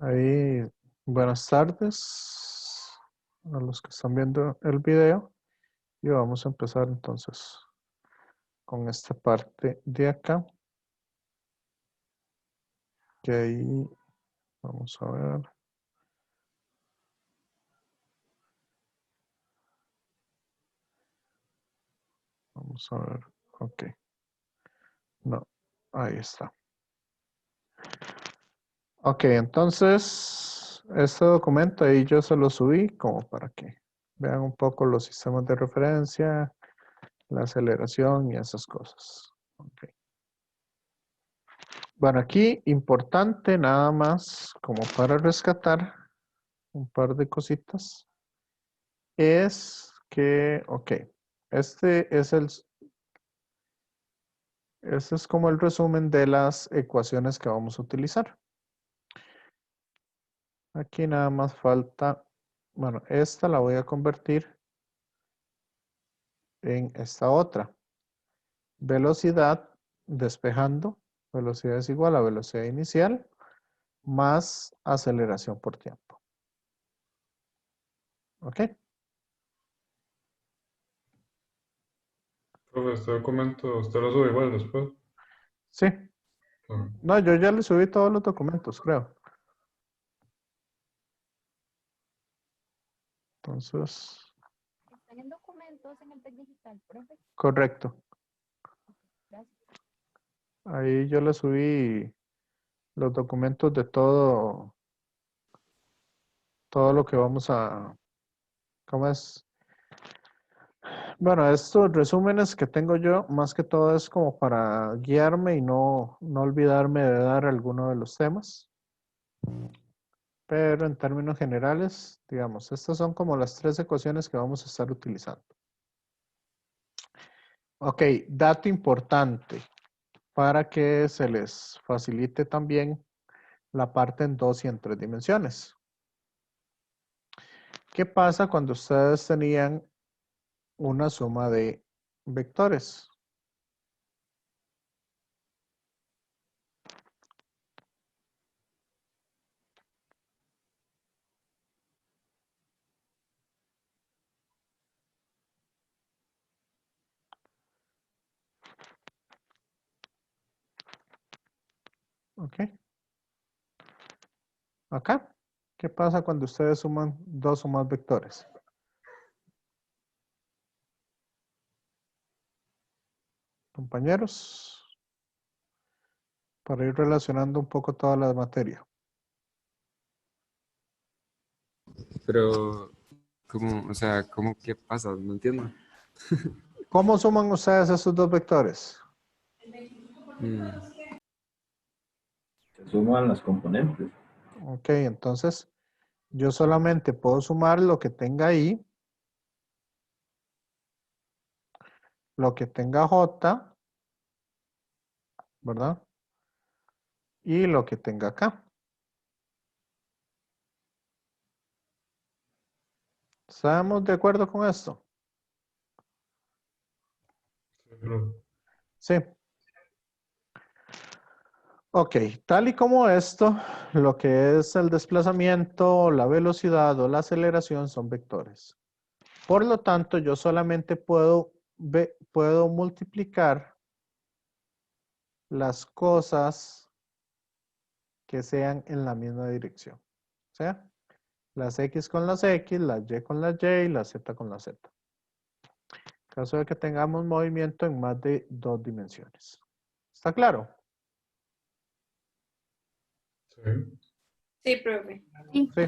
Ahí, buenas tardes a los que están viendo el video y vamos a empezar entonces con esta parte de acá, que ahí vamos a ver, ok, no, ahí está. Ok, entonces este documento ahí yo se lo subí como para que vean un poco los sistemas de referencia, la aceleración y esas cosas. Ok. Bueno, aquí importante nada más como para rescatar un par de cositas es que, ok, este es este es como el resumen de las ecuaciones que vamos a utilizar. Aquí nada más falta, bueno, esta la voy a convertir en esta otra. Velocidad despejando, velocidad es igual a velocidad inicial más aceleración por tiempo. ¿Ok? Profe, este documento usted lo sube igual después. Sí. Ah, No, yo ya le subí todos los documentos, creo. Entonces, Están en documentos en el TEC Digital, profe. correcto. Gracias. Ahí yo le subí los documentos de todo lo que vamos a, ¿cómo es? Bueno, estos resúmenes que tengo yo, más que todo es como para guiarme y no olvidarme de dar alguno de los temas. Pero en términos generales, digamos, estas son como las tres ecuaciones que vamos a estar utilizando. Ok, dato importante para que se les facilite también la parte en 2 y en 3 dimensiones. ¿Qué pasa cuando ustedes tenían una suma de vectores? Ok. Acá. ¿Qué pasa cuando ustedes suman dos o más vectores? Compañeros, para ir relacionando un poco toda la materia. Pero, ¿cómo, o sea, cómo qué pasa? No entiendo. ¿Cómo suman ustedes esos dos vectores? Mm, Se suman las componentes. Ok, entonces yo solamente puedo sumar lo que tenga ahí, lo que tenga J, ¿verdad? Y lo que tenga acá. ¿Estamos de acuerdo con esto? sí, profe. Sí. Ok, tal y como esto, lo que es el desplazamiento, la velocidad o la aceleración son vectores. Por lo tanto, yo solamente puedo multiplicar las cosas que sean en la misma dirección. O sea, las X con las X, las Y con las Y y la Z con la Z. En caso de que tengamos movimiento en más de 2 dimensiones. ¿Está claro? Sí. Sí, profe. Sí.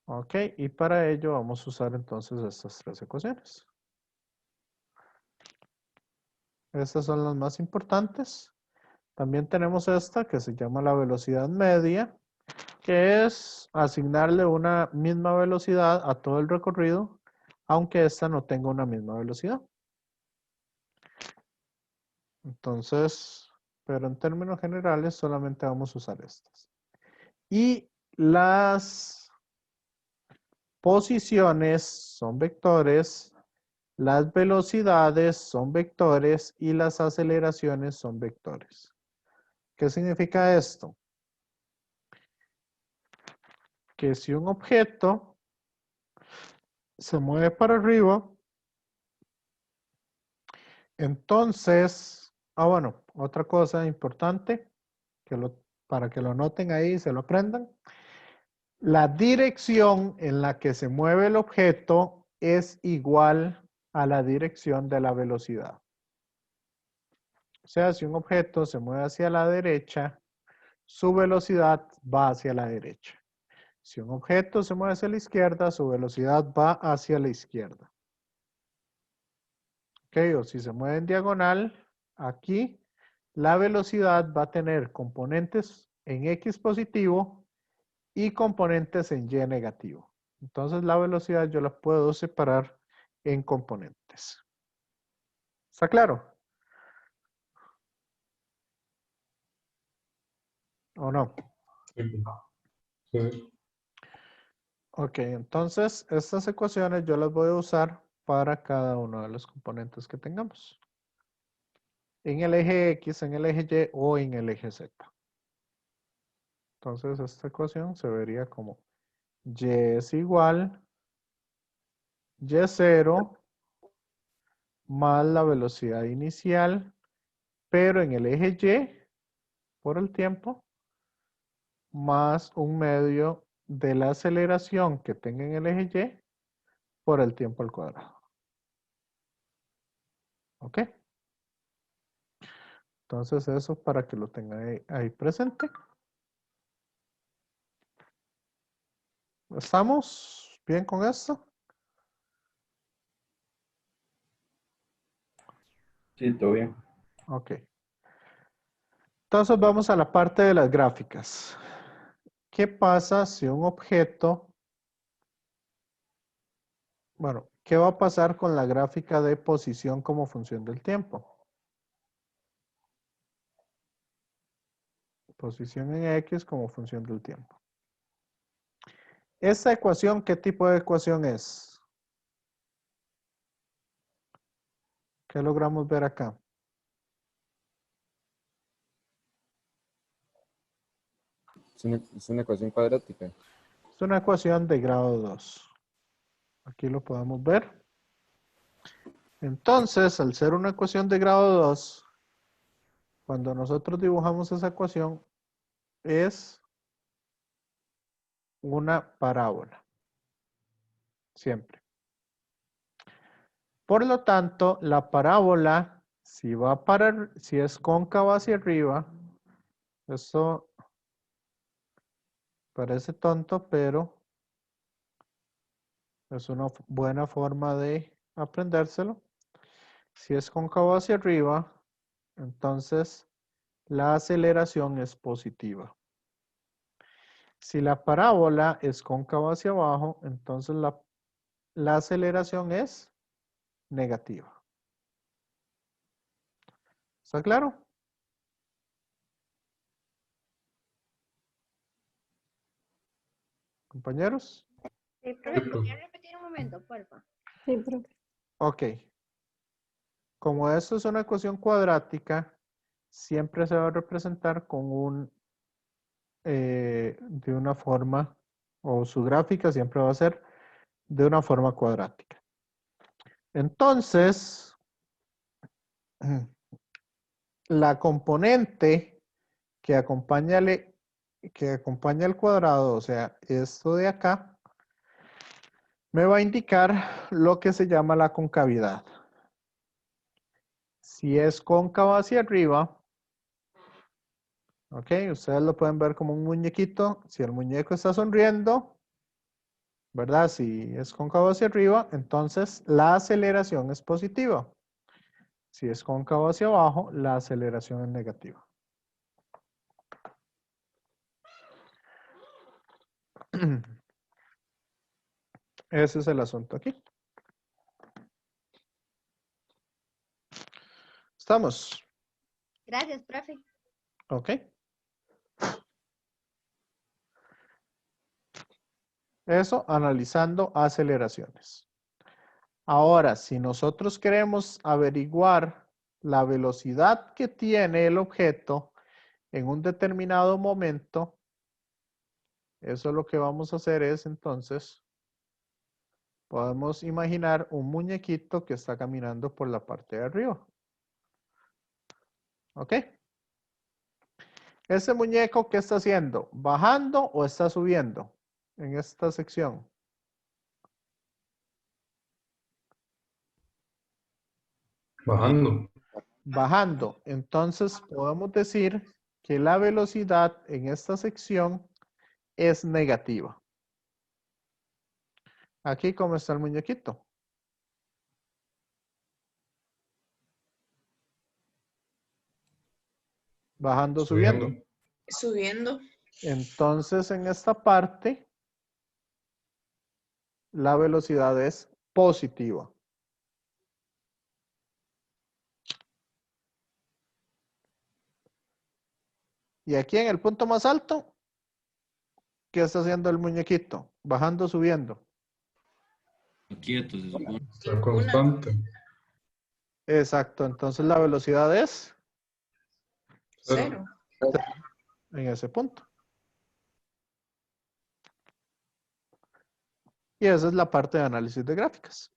Ok, y para ello vamos a usar entonces estas tres ecuaciones. Estas son las más importantes. También tenemos esta que se llama la velocidad media, que es asignarle una misma velocidad a todo el recorrido, aunque esta no tenga una misma velocidad. Entonces, pero en términos generales solamente vamos a usar estas. Y las posiciones son vectores, las velocidades son vectores y las aceleraciones son vectores. ¿Qué significa esto? que si un objeto se mueve para arriba, entonces, bueno, otra cosa importante, para que lo noten ahí y se lo aprendan. La dirección en la que se mueve el objeto es igual a la dirección de la velocidad. O sea, si un objeto se mueve hacia la derecha, su velocidad va hacia la derecha. Si un objeto se mueve hacia la izquierda, su velocidad va hacia la izquierda. ¿Ok? O si se mueve en diagonal, aquí, la velocidad va a tener componentes en X positivo y componentes en Y negativo. Entonces la velocidad yo la puedo separar en componentes. ¿Está claro? ¿O no? Sí, sí, sí. Ok, entonces estas ecuaciones yo las voy a usar para cada uno de los componentes que tengamos. En el eje X, en el eje Y o en el eje Z. Entonces esta ecuación se vería como Y es igual Y0 más la velocidad inicial, pero en el eje Y, por el tiempo, más un medio de la aceleración que tenga en el eje Y por el tiempo al cuadrado. ¿Ok? Entonces eso para que lo tengan ahí presente. ¿Estamos bien con esto? Sí, todo bien. Ok. Entonces vamos a la parte de las gráficas. ¿Qué pasa si un objeto... Bueno, ¿qué va a pasar con la gráfica de posición como función del tiempo? Posición en X como función del tiempo. ¿Esta ecuación qué tipo de ecuación es? ¿Qué logramos ver acá? Es una ecuación cuadrática. Es una ecuación de grado 2. Aquí lo podemos ver. Entonces, al ser una ecuación de grado 2, cuando nosotros dibujamos esa ecuación, es una parábola. Siempre. Por lo tanto, la parábola, si es cóncava hacia arriba, eso parece tonto, pero es una buena forma de aprendérselo. Si es cóncavo hacia arriba, entonces la aceleración es positiva. Si la parábola es cóncava hacia abajo, entonces la aceleración es negativa. ¿Está claro? Compañeros. Sí, Sí, profe, profe. ¿podría repetir un momento, porfa? Sí, profe. Ok. Como esto es una ecuación cuadrática, siempre se va a representar con de una forma, o su gráfica siempre va a ser de una forma cuadrática. Entonces, la componente que acompaña el cuadrado, o sea, esto de acá, me va a indicar lo que se llama la concavidad. Si es cóncava hacia arriba, ok, ustedes lo pueden ver como un muñequito. Si el muñeco está sonriendo, ¿verdad? Si es cóncavo hacia arriba, entonces la aceleración es positiva. Si es cóncavo hacia abajo, la aceleración es negativa. Ese es el asunto aquí. ¿Estamos? Gracias, profe. Ok. Eso analizando aceleraciones. Ahora, si nosotros queremos averiguar la velocidad que tiene el objeto en un determinado momento, Eso lo que vamos a hacer es entonces, podemos imaginar un muñequito que está caminando por la parte de arriba. ¿Ok? ¿Ese muñeco qué está haciendo? ¿Bajando o está subiendo en esta sección? Bajando. Bajando. Entonces podemos decir que la velocidad en esta sección es negativa. Aquí, ¿cómo está el muñequito? Bajando, subiendo. Subiendo. Entonces, en esta parte, la velocidad es positiva. Y aquí en el punto más alto, ¿qué está haciendo el muñequito? Bajando, subiendo. Quieto, se supone. Está constante. Exacto. Entonces la velocidad es Cero. en ese punto. Y esa es la parte de análisis de gráficas.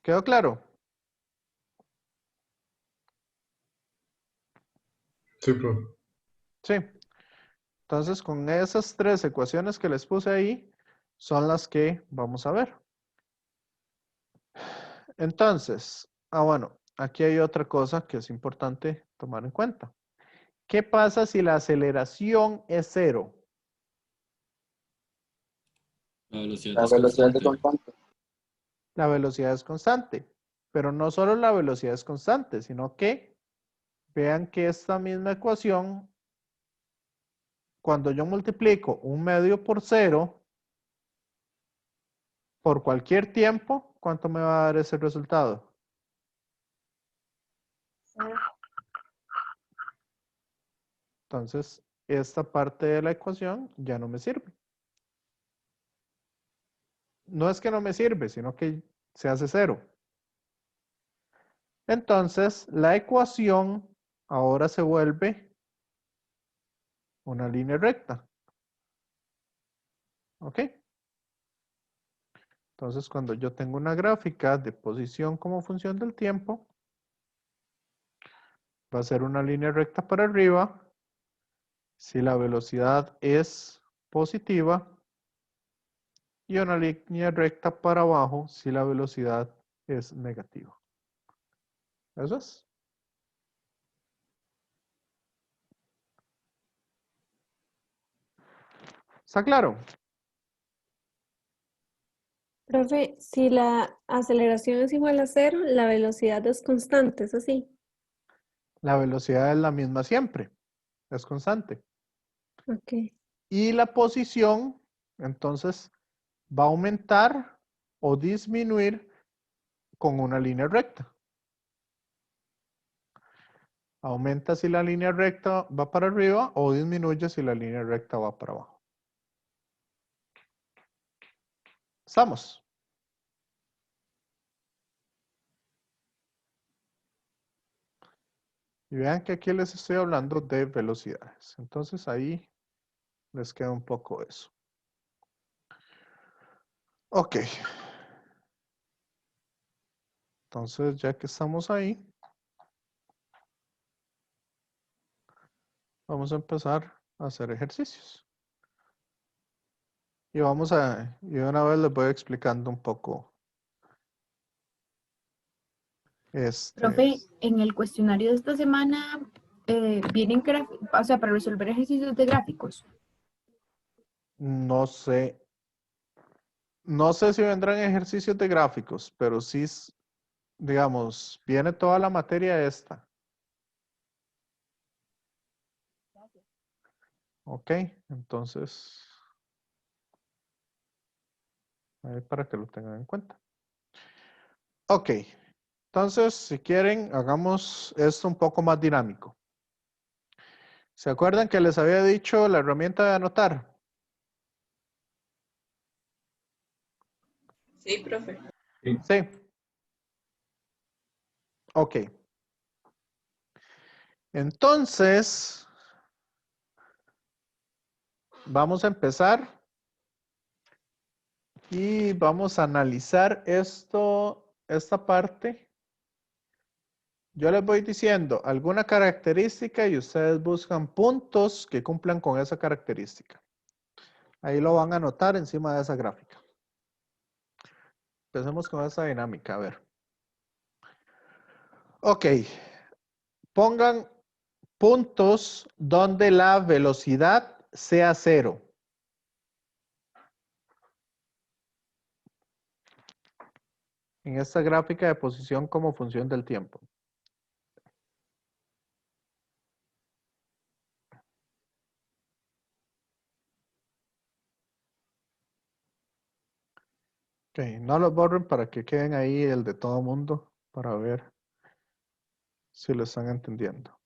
¿Quedó claro? Sí, profe. Sí. Entonces, con esas tres ecuaciones que les puse ahí, son las que vamos a ver. Entonces, bueno, aquí hay otra cosa que es importante tomar en cuenta. ¿Qué pasa si la aceleración es cero? La velocidad La es velocidad de constante. constante. La velocidad es constante. Pero no solo la velocidad es constante, sino que vean que esta misma ecuación, cuando yo multiplico un medio por cero, por cualquier tiempo, ¿cuánto me va a dar ese resultado? Entonces, esta parte de la ecuación ya no me sirve. No es que no me sirve, sino que se hace cero. Entonces, la ecuación ahora se vuelve una línea recta. ¿Ok? Entonces, cuando yo tengo una gráfica de posición como función del tiempo, va a ser una línea recta para arriba si la velocidad es positiva y una línea recta para abajo si la velocidad es negativa. ¿Eso es? ¿Está claro? Profe, si la aceleración es igual a cero, la velocidad es constante, ¿es así? La velocidad es la misma siempre, es constante. Ok. Y la posición, entonces, va a aumentar o disminuir con una línea recta. Aumenta si la línea recta va para arriba o disminuye si la línea recta va para abajo. ¿Estamos? Y vean que aquí les estoy hablando de velocidades. Entonces ahí les queda un poco eso. Ok. Entonces ya que estamos ahí, vamos a empezar a hacer ejercicios. Y y una vez les voy explicando un poco. Profe, en el cuestionario de esta semana vienen, o sea, para resolver ejercicios de gráficos. No sé. No sé si vendrán ejercicios de gráficos, pero sí, digamos, viene toda la materia esta. Ok, entonces, ahí para que lo tengan en cuenta. Ok, entonces, si quieren, hagamos esto un poco más dinámico. ¿Se acuerdan que les había dicho la herramienta de anotar? Sí, profe. Sí. Ok. Entonces, vamos a empezar y vamos a analizar esta parte. Yo les voy diciendo alguna característica y ustedes buscan puntos que cumplan con esa característica. Ahí lo van a anotar encima de esa gráfica. Empecemos con esa dinámica, a ver. Ok, pongan puntos donde la velocidad sea 0. En esta gráfica de posición como función del tiempo. Ok, no los borren para que queden ahí el de todo mundo para ver si lo están entendiendo.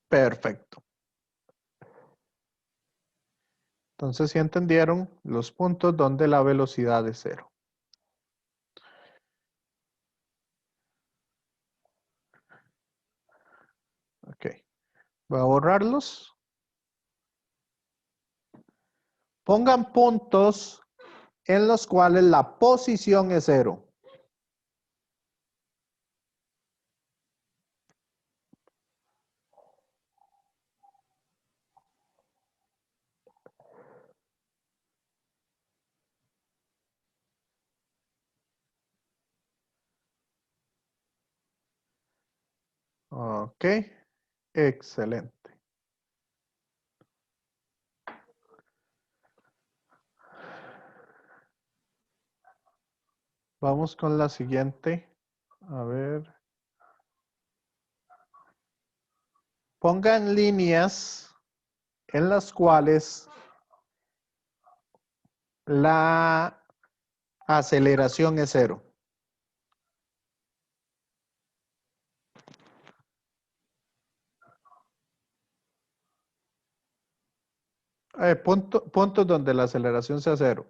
Perfecto. Entonces, si entendieron los puntos donde la velocidad es 0. Ok. Voy a borrarlos. Pongan puntos en los cuales la posición es 0. Ok. Excelente. Vamos con la siguiente. A ver. Pongan líneas en las cuales la aceleración es 0. Puntos donde la aceleración sea 0.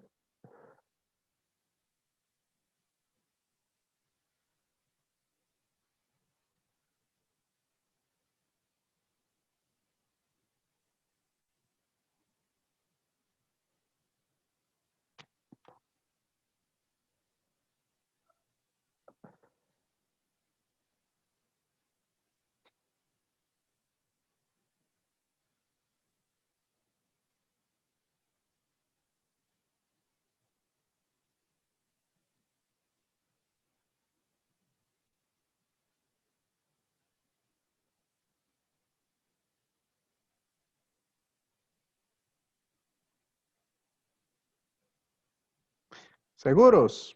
¿Seguros?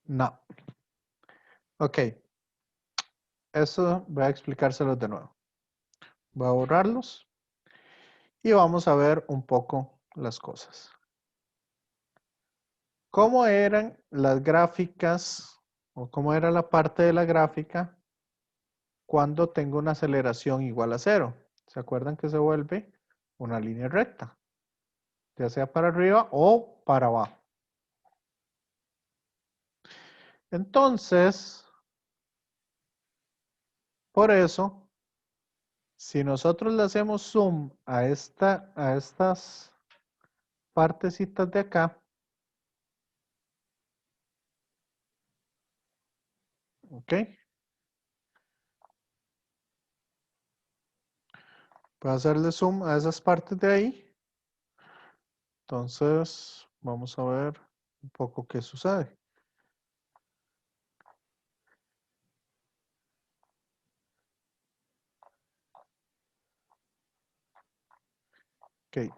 No. Ok. Eso voy a explicárselos de nuevo. Voy a borrarlos y vamos a ver un poco las cosas. ¿Cómo eran las gráficas o cómo era la parte de la gráfica cuando tengo una aceleración igual a 0? ¿Se acuerdan que se vuelve una línea recta? Ya sea para arriba o para abajo. Entonces, por eso, si nosotros le hacemos zoom a estas partecitas de acá, ¿ok? Voy a hacerle zoom a esas partes de ahí. Entonces, vamos a ver un poco qué sucede. Ok.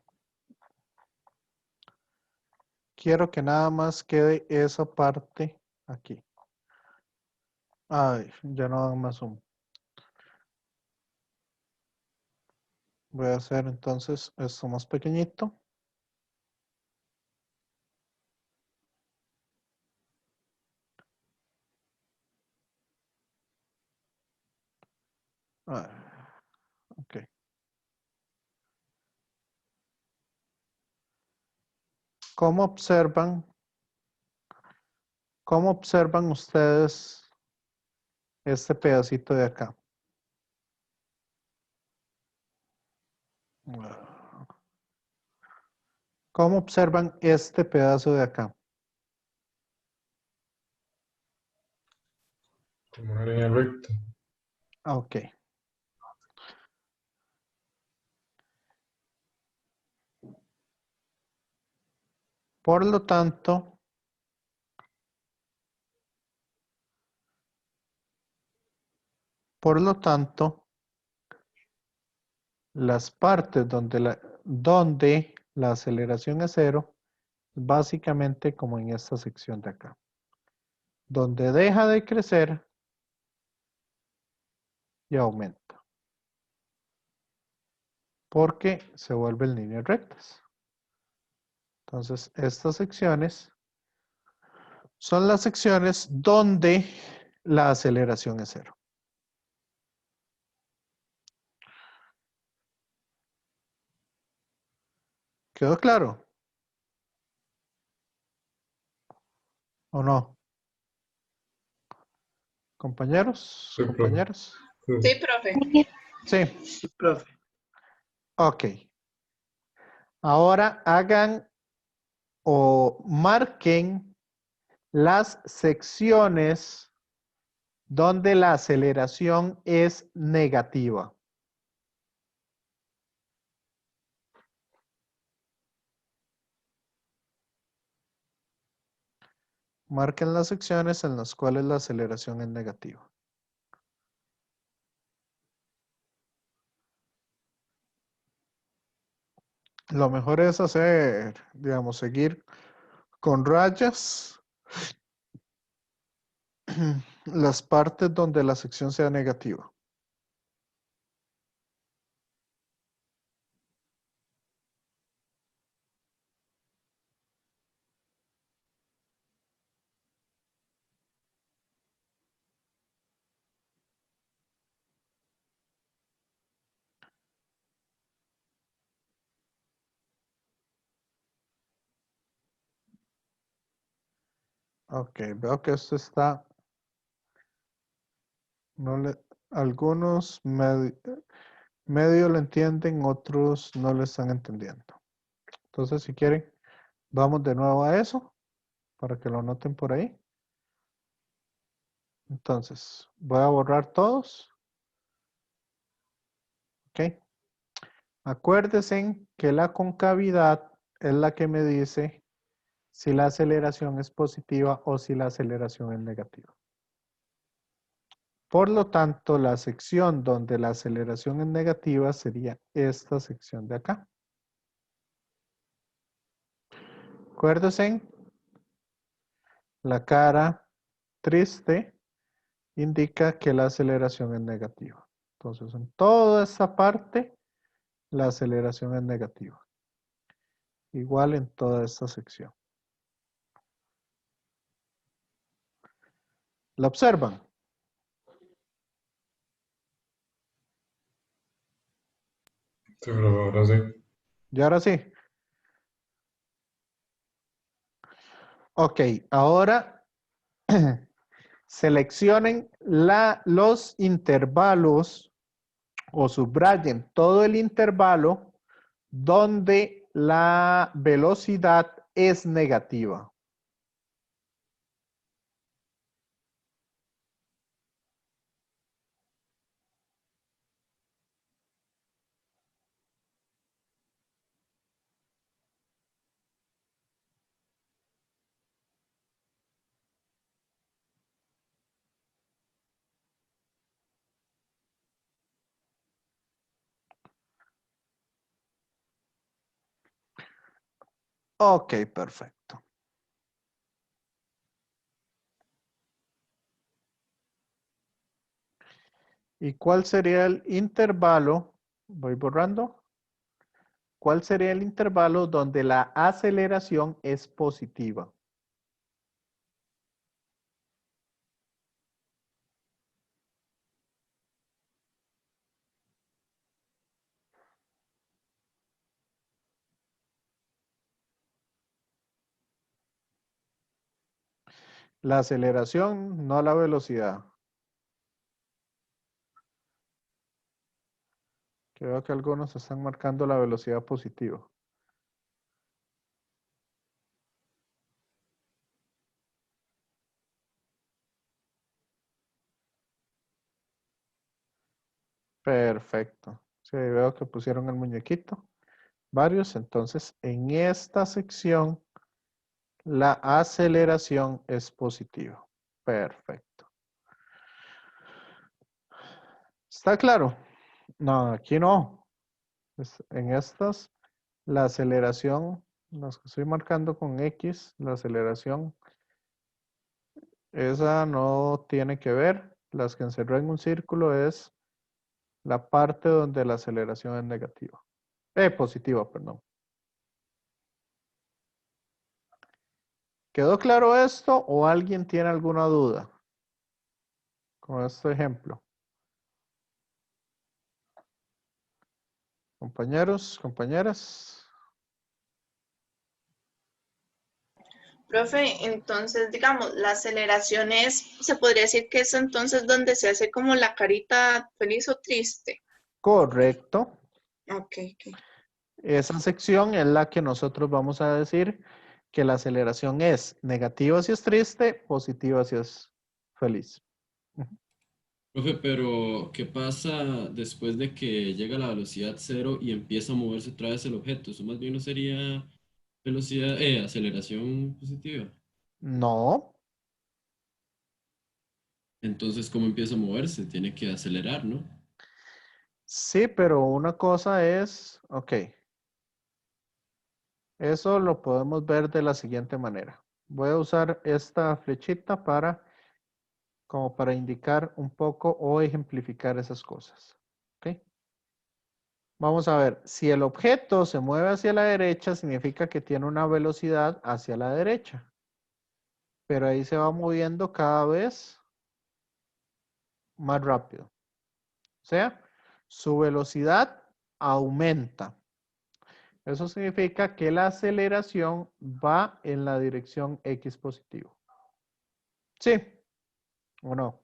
quiero que nada más quede esa parte aquí. Ay, ya no hagan más zoom. Voy a hacer entonces esto más pequeñito. Ah, ok. ¿Cómo observan ustedes este pedacito de acá? ¿Cómo observan este pedazo de acá? Como una línea recta. Ok. Por lo tanto, las partes donde la aceleración es cero, básicamente como en esta sección de acá. Donde deja de crecer y aumenta. Porque se vuelven líneas rectas. Entonces, estas secciones son las secciones donde la aceleración es cero. ¿Quedó claro? ¿O no? ¿Compañeros? Sí, profe. ¿Compañeras? Sí, profe. Sí. Profe. Ok. Ahora hagan o marquen las secciones donde la aceleración es negativa. Marquen las secciones en las cuales la aceleración es negativa. Lo mejor es hacer, digamos, seguir con rayas las partes donde la sección sea negativa. Ok, veo que esto está, algunos medio lo entienden, otros no lo están entendiendo. Entonces, si quieren, vamos de nuevo a eso, para que lo noten por ahí. Entonces, voy a borrar todos. Ok. Acuérdense que la concavidad es la que me dice si la aceleración es positiva o si la aceleración es negativa. Por lo tanto, la sección donde la aceleración es negativa sería esta sección de acá. Acuérdense, la cara triste indica que la aceleración es negativa. Entonces, en toda esta parte, la aceleración es negativa. Igual en toda esta sección. ¿La observan? Sí, profe, ahora sí. Y ahora sí. Ok, ahora seleccionen los intervalos o subrayen todo el intervalo donde la velocidad es negativa. Ok, perfecto. ¿Y cuál sería el intervalo? Voy borrando. ¿Cuál sería el intervalo donde la aceleración es positiva? La aceleración, no la velocidad. Creo que algunos están marcando la velocidad positiva. Perfecto. Sí, veo que pusieron el muñequito. Varios. Entonces, en esta sección, la aceleración es positiva. Perfecto. ¿Está claro? No, aquí no. En estas, la aceleración, las que estoy marcando con X, la aceleración, esa no tiene que ver. Las que encerré en un círculo es la parte donde la aceleración es negativa. Positiva, perdón. ¿Quedó claro esto o alguien tiene alguna duda con este ejemplo? Compañeros, compañeras. Profe, entonces, digamos, la aceleración se podría decir que es entonces donde se hace como la carita feliz o triste. Correcto. Ok, ok. Esa sección es la que nosotros vamos a decir que la aceleración es negativa si es triste, positiva si es feliz. Profe, pero ¿qué pasa después de que llega a la velocidad cero y empieza a moverse otra vez el objeto? Eso más bien no sería aceleración positiva. No, Entonces, ¿cómo empieza a moverse? Tiene que acelerar, ¿no? sí, pero una cosa es, ok, eso lo podemos ver de la siguiente manera. Voy a usar esta flechita como para indicar un poco o ejemplificar esas cosas. ¿Ok? Vamos a ver, si el objeto se mueve hacia la derecha, significa que tiene una velocidad hacia la derecha. Pero ahí se va moviendo cada vez más rápido. O sea, su velocidad aumenta. Eso significa que la aceleración va en la dirección X positivo. ¿Sí o no?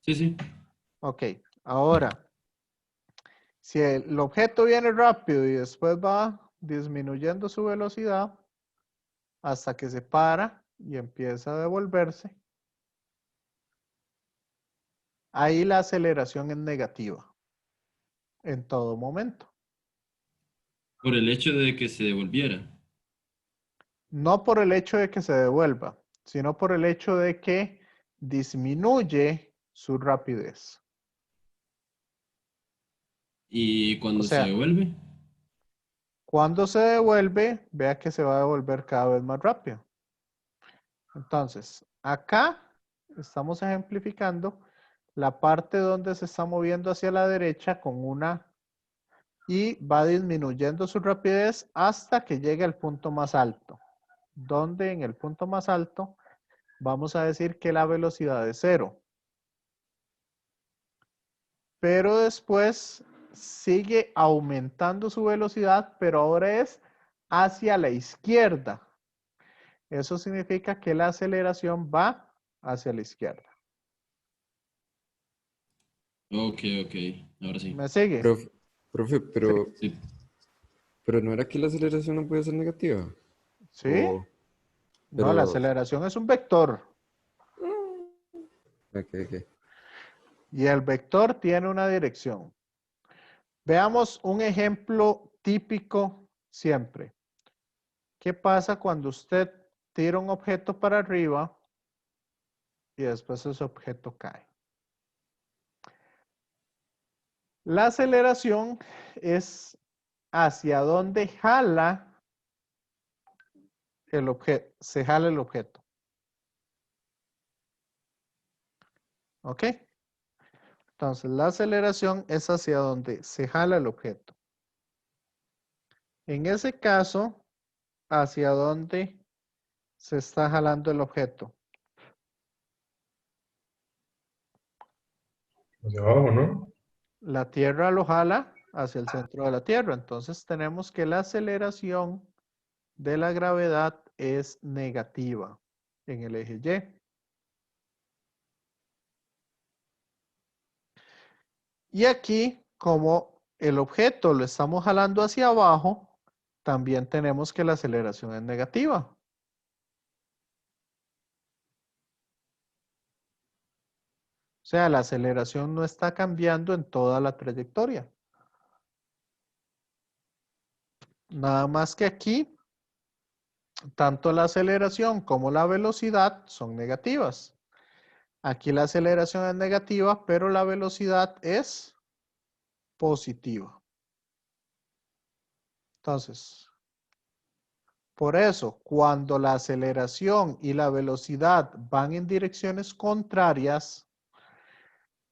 Sí, sí. Ok, ahora, si el objeto viene rápido y después va disminuyendo su velocidad hasta que se para y empieza a devolverse, ahí la aceleración es negativa en todo momento. Por el hecho de que se devolviera. No por el hecho de que se devuelva, sino por el hecho de que disminuye su rapidez. Y O cuando se sea, devuelve, cuando se devuelve, vea que se va a devolver cada vez más rápido. Entonces, acá estamos ejemplificando la parte donde se está moviendo hacia la derecha con una y va disminuyendo su rapidez hasta que llegue al punto más alto, donde en el punto más alto vamos a decir que la velocidad es 0. Pero después sigue aumentando su velocidad, pero ahora es hacia la izquierda. Eso significa que la aceleración va hacia la izquierda. ok, ok, ahora sí. ¿Me sigue? Profe, Sí. pero no era que la aceleración no puede ser negativa. ¿Sí? No, la Pero, aceleración es un vector. ok. Y el vector tiene una dirección. Veamos un ejemplo típico siempre. ¿Qué pasa cuando usted tira un objeto para arriba y después ese objeto cae? La aceleración es hacia dónde jala el objeto, se jala el objeto. ¿Ok? Entonces, la aceleración es hacia donde se jala el objeto. En ese caso, ¿hacia dónde se está jalando el objeto? Hacia abajo, ¿no? La Tierra lo jala hacia el centro de la Tierra. Entonces, tenemos que la aceleración de la gravedad es negativa en el eje Y. Y aquí, como el objeto lo estamos jalando hacia abajo, también tenemos que la aceleración es negativa. O sea, la aceleración no está cambiando en toda la trayectoria. Nada más que aquí, tanto la aceleración como la velocidad son negativas. Aquí la aceleración es negativa, pero la velocidad es positiva. Entonces, por eso, cuando la aceleración y la velocidad van en direcciones contrarias,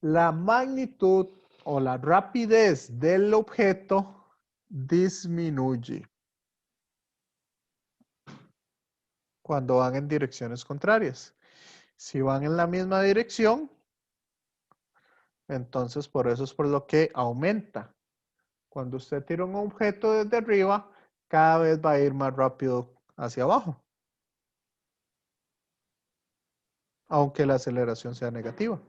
la magnitud o la rapidez del objeto disminuye cuando van en direcciones contrarias. Si van en la misma dirección, entonces por eso es por lo que aumenta. Cuando usted tira un objeto desde arriba, cada vez va a ir más rápido hacia abajo, aunque la aceleración sea negativa.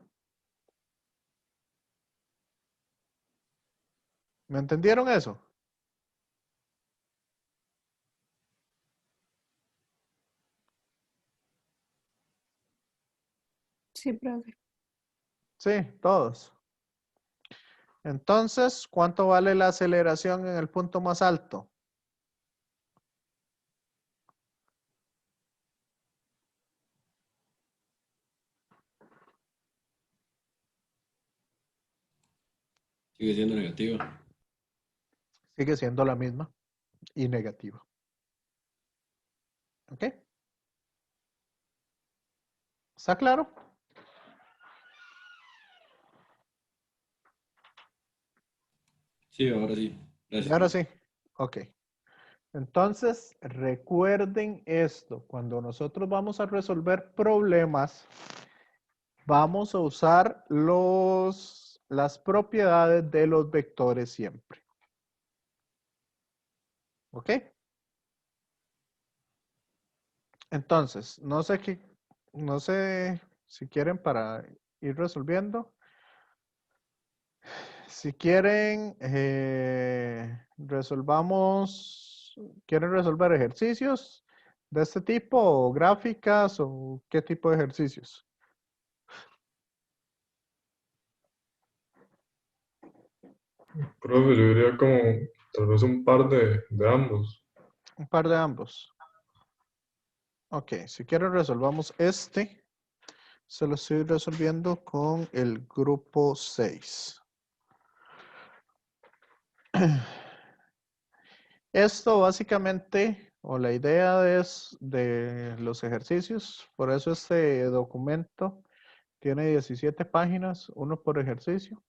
¿Me entendieron eso? Sí, profe. Sí, todos. Entonces, ¿cuánto vale la aceleración en el punto más alto? Sigue siendo negativa. Sigue siendo la misma y negativa. ¿Ok? ¿Está claro? Sí, ahora sí. Y Gracias, ahora profe. sí. Ok. Entonces, recuerden esto. Cuando nosotros vamos a resolver problemas, vamos a usar las propiedades de los vectores siempre. ¿Ok? Entonces, no sé si quieren para ir resolviendo. Si quieren, ¿quieren resolver ejercicios de este tipo o gráficas o qué tipo de ejercicios? Profe, yo diría como tal vez un par de ambos. Un par de ambos. Ok, si quieren resolvamos este. Se lo estoy resolviendo con el grupo 6. Esto básicamente, o la idea de los ejercicios, por eso este documento tiene 17 páginas, uno por ejercicio.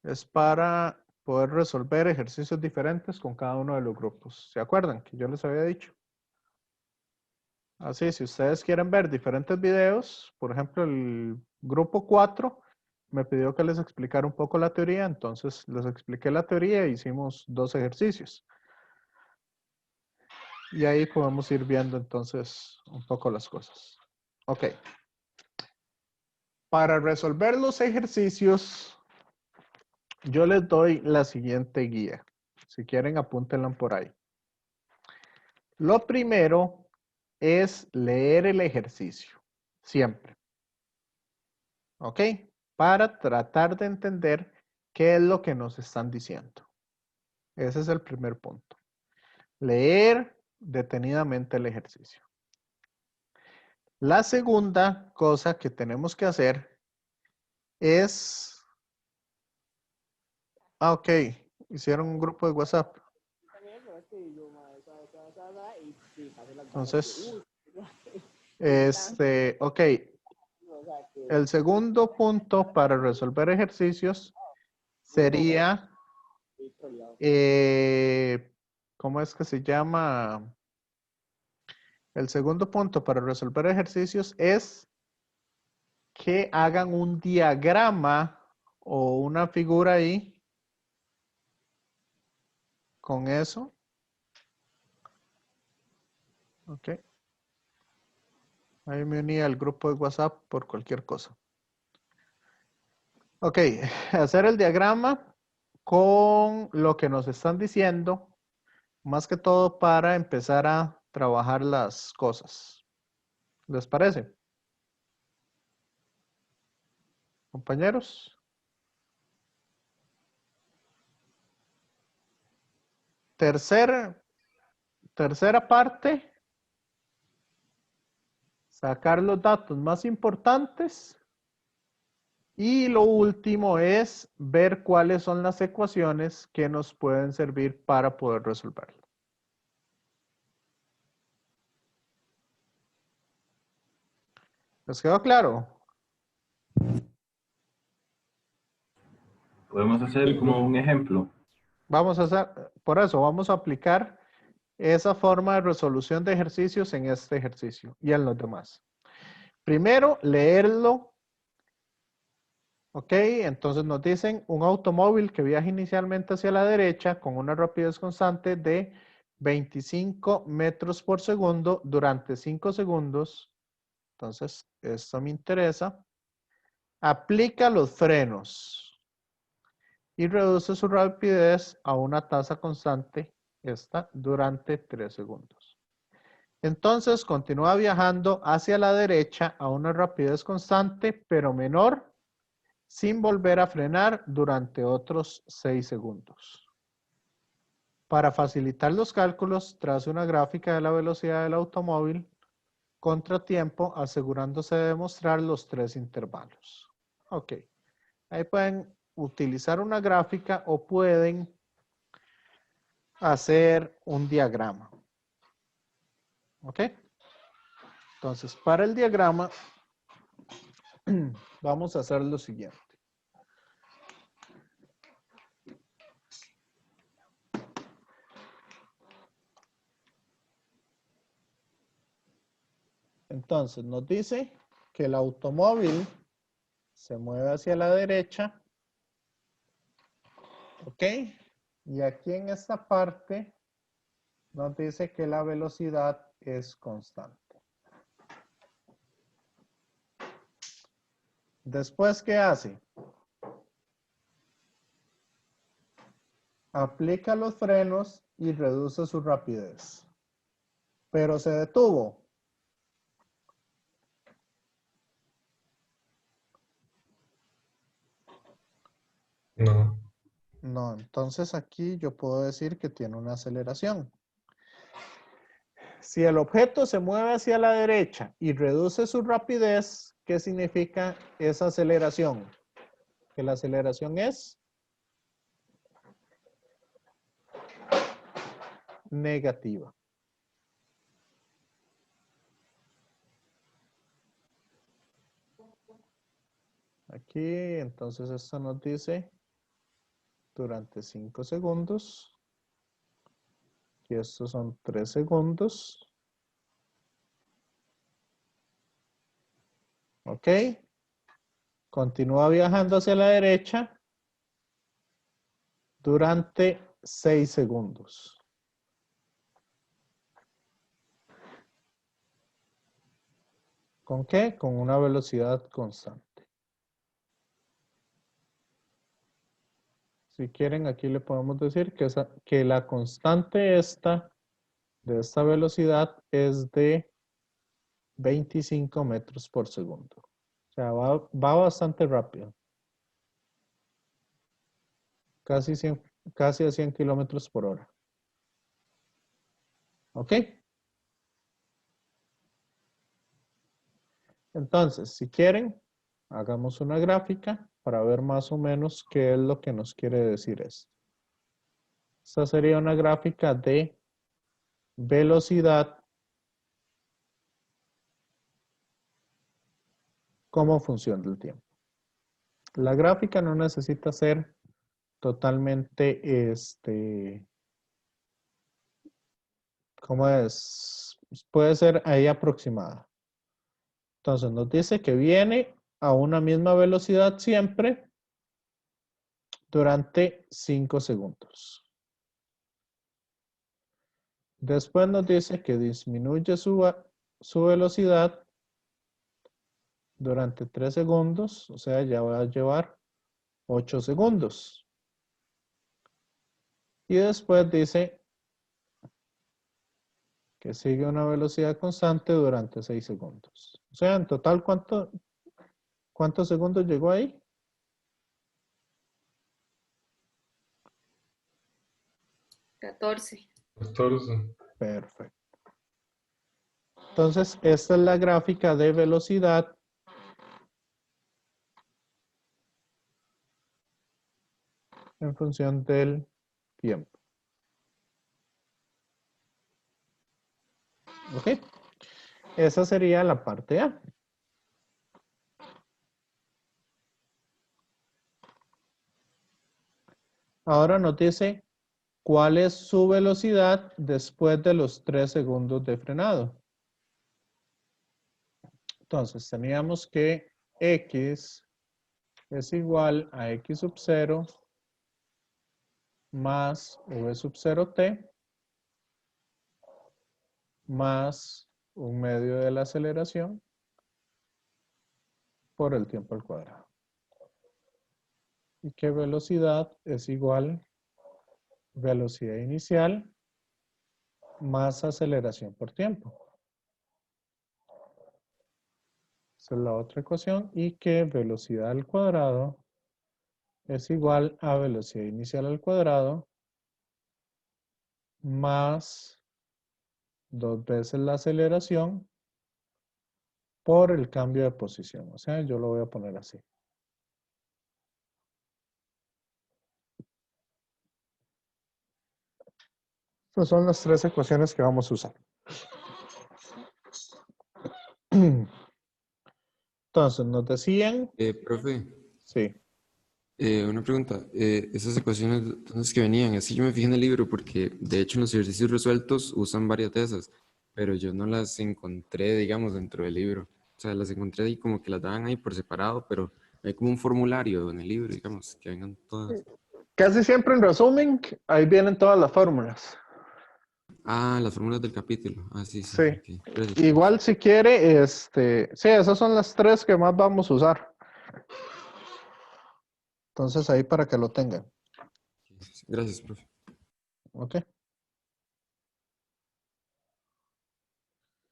Es para poder resolver ejercicios diferentes con cada uno de los grupos. ¿Se acuerdan que yo les había dicho? Así, si ustedes quieren ver diferentes videos, por ejemplo, el grupo 4 me pidió que les explicara un poco la teoría, entonces les expliqué la teoría e hicimos 2 ejercicios. Y ahí podemos ir viendo entonces un poco las cosas. Ok. Para resolver los ejercicios, yo les doy la siguiente guía. Si quieren, apúntenla por ahí. Lo primero es leer el ejercicio, siempre. ¿Ok? Para tratar de entender qué es lo que nos están diciendo. Ese es el primer punto. Leer detenidamente el ejercicio. La segunda cosa que tenemos que hacer es... ok. Hicieron un grupo de WhatsApp. Entonces, ok. el segundo punto para resolver ejercicios sería, ¿cómo es que se llama? El segundo punto para resolver ejercicios es que hagan un diagrama o una figura ahí con eso. Ok. Ahí me uní al grupo de WhatsApp por cualquier cosa. Ok, hacer el diagrama con lo que nos están diciendo, más que todo para empezar a trabajar las cosas. ¿Les parece? Compañeros. Tercera parte, sacar los datos más importantes. Y lo último es ver cuáles son las ecuaciones que nos pueden servir para poder resolverlo. ¿Les quedó claro? Podemos hacer como un ejemplo. Vamos a hacer, por eso vamos a aplicar esa forma de resolución de ejercicios en este ejercicio y en los demás. Primero, leerlo. Ok, entonces nos dicen un automóvil que viaja inicialmente hacia la derecha con una rapidez constante de 25 metros por segundo durante 5 segundos. Entonces, esto me interesa. Aplica los frenos y reduce su rapidez a una tasa constante, esta, durante 3 segundos. Entonces, continúa viajando hacia la derecha a una rapidez constante, pero menor, sin volver a frenar durante otros 6 segundos. Para facilitar los cálculos, trace una gráfica de la velocidad del automóvil contratiempo, asegurándose de demostrar los 3 intervalos. Ok. Ahí pueden utilizar una gráfica o pueden hacer un diagrama. Ok. Entonces, para el diagrama, vamos a hacer lo siguiente. Entonces, nos dice que el automóvil se mueve hacia la derecha. ¿Ok? Y aquí en esta parte nos dice que la velocidad es constante. Después, ¿qué hace? Aplica los frenos y reduce su rapidez. Pero se detuvo. No. No, entonces aquí yo puedo decir que tiene una aceleración. Si el objeto se mueve hacia la derecha y reduce su rapidez, ¿qué significa esa aceleración? Que la aceleración es negativa. Aquí, entonces esto nos dice durante 5 segundos. Y estos son 3 segundos. Ok. Continúa viajando hacia la derecha durante 6 segundos. ¿Con qué? Con una velocidad constante. Si quieren, aquí le podemos decir que la constante esta, de esta velocidad, es de 25 metros por segundo. O sea, va bastante rápido. Casi a 100 kilómetros por hora. ¿Ok? Entonces, si quieren, hagamos una gráfica para ver más o menos qué es lo que nos quiere decir esto. Esta sería una gráfica de velocidad como función del tiempo. La gráfica no necesita ser totalmente, ¿cómo es? Puede ser ahí aproximada. Entonces nos dice que viene a una misma velocidad siempre durante 5 segundos. Después nos dice que disminuye su velocidad durante 3 segundos, o sea, ya va a llevar 8 segundos. Y después dice que sigue una velocidad constante durante 6 segundos. O sea, en total, ¿cuántos segundos llegó ahí? 14. 14. Perfecto. Entonces, esta es la gráfica de velocidad en función del tiempo. ¿Ok? Esa sería la parte A. Ahora nos dice cuál es su velocidad después de los 3 segundos de frenado. Entonces, teníamos que X es igual a X sub 0 más V sub 0t más un medio de la aceleración por el tiempo al cuadrado. Y que velocidad es igual velocidad inicial más aceleración por tiempo. Esa es la otra ecuación. Y que velocidad al cuadrado es igual a velocidad inicial al cuadrado más 2 veces la aceleración por el cambio de posición. O sea, yo lo voy a poner así. Estas son las 3 ecuaciones que vamos a usar. Entonces, nos decían... Profe, Sí. una pregunta. Esas ecuaciones, ¿dónde es que venían? Así yo me fijé en el libro porque de hecho en los ejercicios resueltos usan varias de esas, pero yo no las encontré, digamos, dentro del libro. O sea, las encontré ahí como que las daban ahí por separado, pero hay como un formulario en el libro, digamos, que vengan todas. Casi siempre en resumen, ahí vienen todas las fórmulas. Ah, las fórmulas del capítulo. Ah, sí, sí. Sí. Ok. Gracias. Igual si quiere, sí, esas son las 3 que más vamos a usar. Entonces ahí para que lo tengan. Gracias, profe. Ok.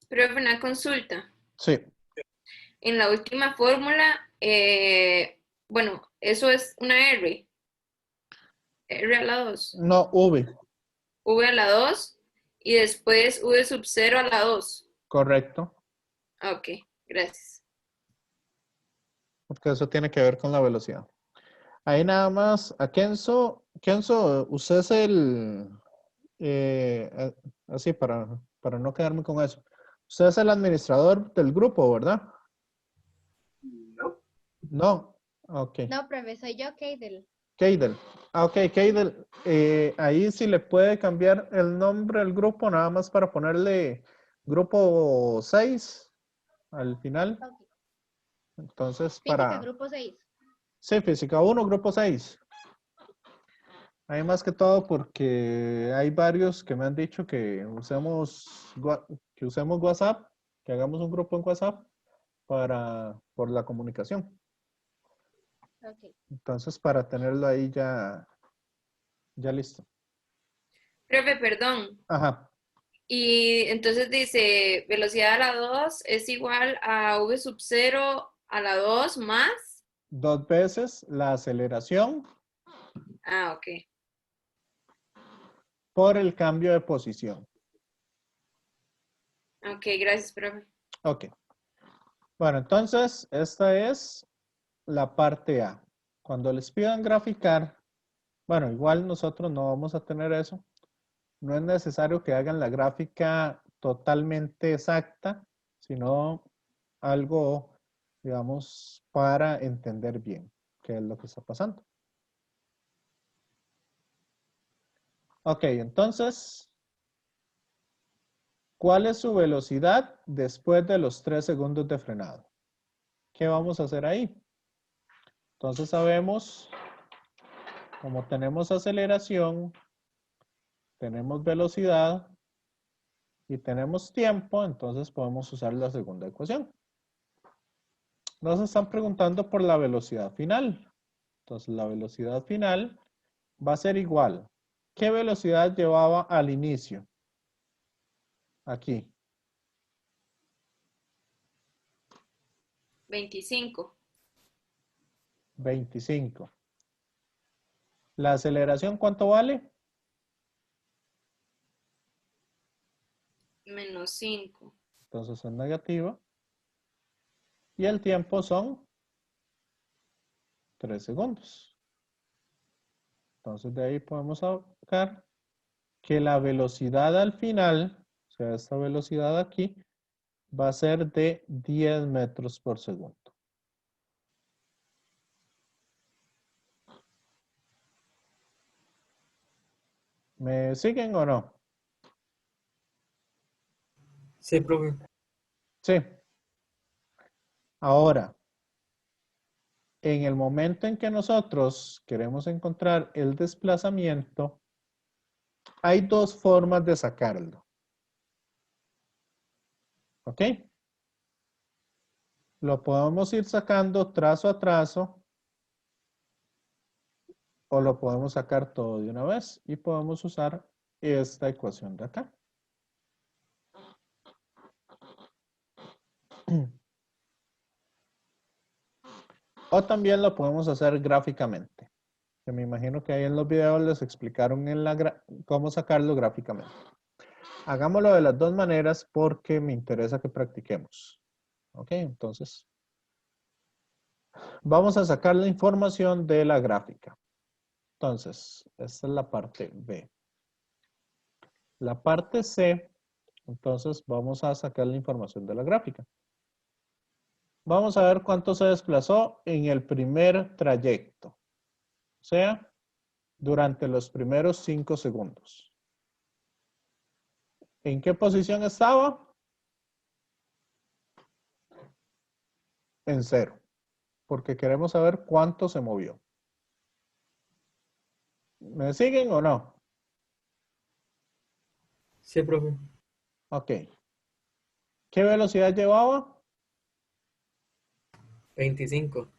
Profe, una consulta. Sí. En la última fórmula, bueno, eso es una R. R a la 2. No, V. V a la 2 y después V sub 0 a la 2. Correcto. Ok, gracias. Porque eso tiene que ver con la velocidad. Ahí nada más, a Kenzo, usted es así para no quedarme con eso. Usted es el administrador del grupo, ¿verdad? No. No. Ok. No, profe, soy yo, Keidel. Keidel. Ah, ok, Keidel. Ahí sí le puede cambiar el nombre al grupo, nada más para ponerle grupo 6 al final. Okay. Entonces, Física, grupo 6. Sí, física 1, grupo 6. Hay más que todo porque hay varios que me han dicho que usemos WhatsApp, que hagamos un grupo en WhatsApp por la comunicación. Okay. Entonces, para tenerlo ahí ya listo. Profe, perdón. Ajá. Y entonces dice, velocidad a la 2 es igual a V sub 0 a la 2 más. 2 veces la aceleración Ah, ok. por el cambio de posición. Ok, gracias, profe. Ok. Bueno, entonces, esta es la parte A. Cuando les pidan graficar, bueno, igual nosotros no vamos a tener eso. No es necesario que hagan la gráfica totalmente exacta, sino algo digamos, para entender bien qué es lo que está pasando. Ok, entonces, ¿cuál es su velocidad después de los 3 segundos de frenado? ¿Qué vamos a hacer ahí? Entonces sabemos, como tenemos aceleración, tenemos velocidad y tenemos tiempo, entonces podemos usar la segunda ecuación. Nos están preguntando por la velocidad final. Entonces la velocidad final va a ser igual. ¿Qué velocidad llevaba al inicio? Aquí. 25. 25. ¿La aceleración cuánto vale? Menos 5. Entonces es negativa. Y el tiempo son 3 segundos. Entonces de ahí podemos sacar que la velocidad al final, o sea, esta velocidad aquí, va a ser de 10 metros por segundo. ¿Me siguen o no? Sí, profe. Sí. Ahora, en el momento en que nosotros queremos encontrar el desplazamiento, hay dos formas de sacarlo. ¿Ok? Lo podemos ir sacando trazo a trazo o lo podemos sacar todo de una vez y podemos usar esta ecuación de acá. O también lo podemos hacer gráficamente. Que me imagino que ahí en los videos les explicaron cómo sacarlo gráficamente. Hagámoslo de las dos maneras porque me interesa que practiquemos. Ok, entonces vamos a sacar la información de la gráfica. Entonces, esta es la parte B. La parte C, entonces vamos a sacar la información de la gráfica. Vamos a ver cuánto se desplazó en el primer trayecto. O sea, durante los primeros 5 segundos. ¿En qué posición estaba? En 0. Porque queremos saber cuánto se movió. ¿Me siguen o no? Sí, profe. Ok. ¿Qué velocidad llevaba? 25.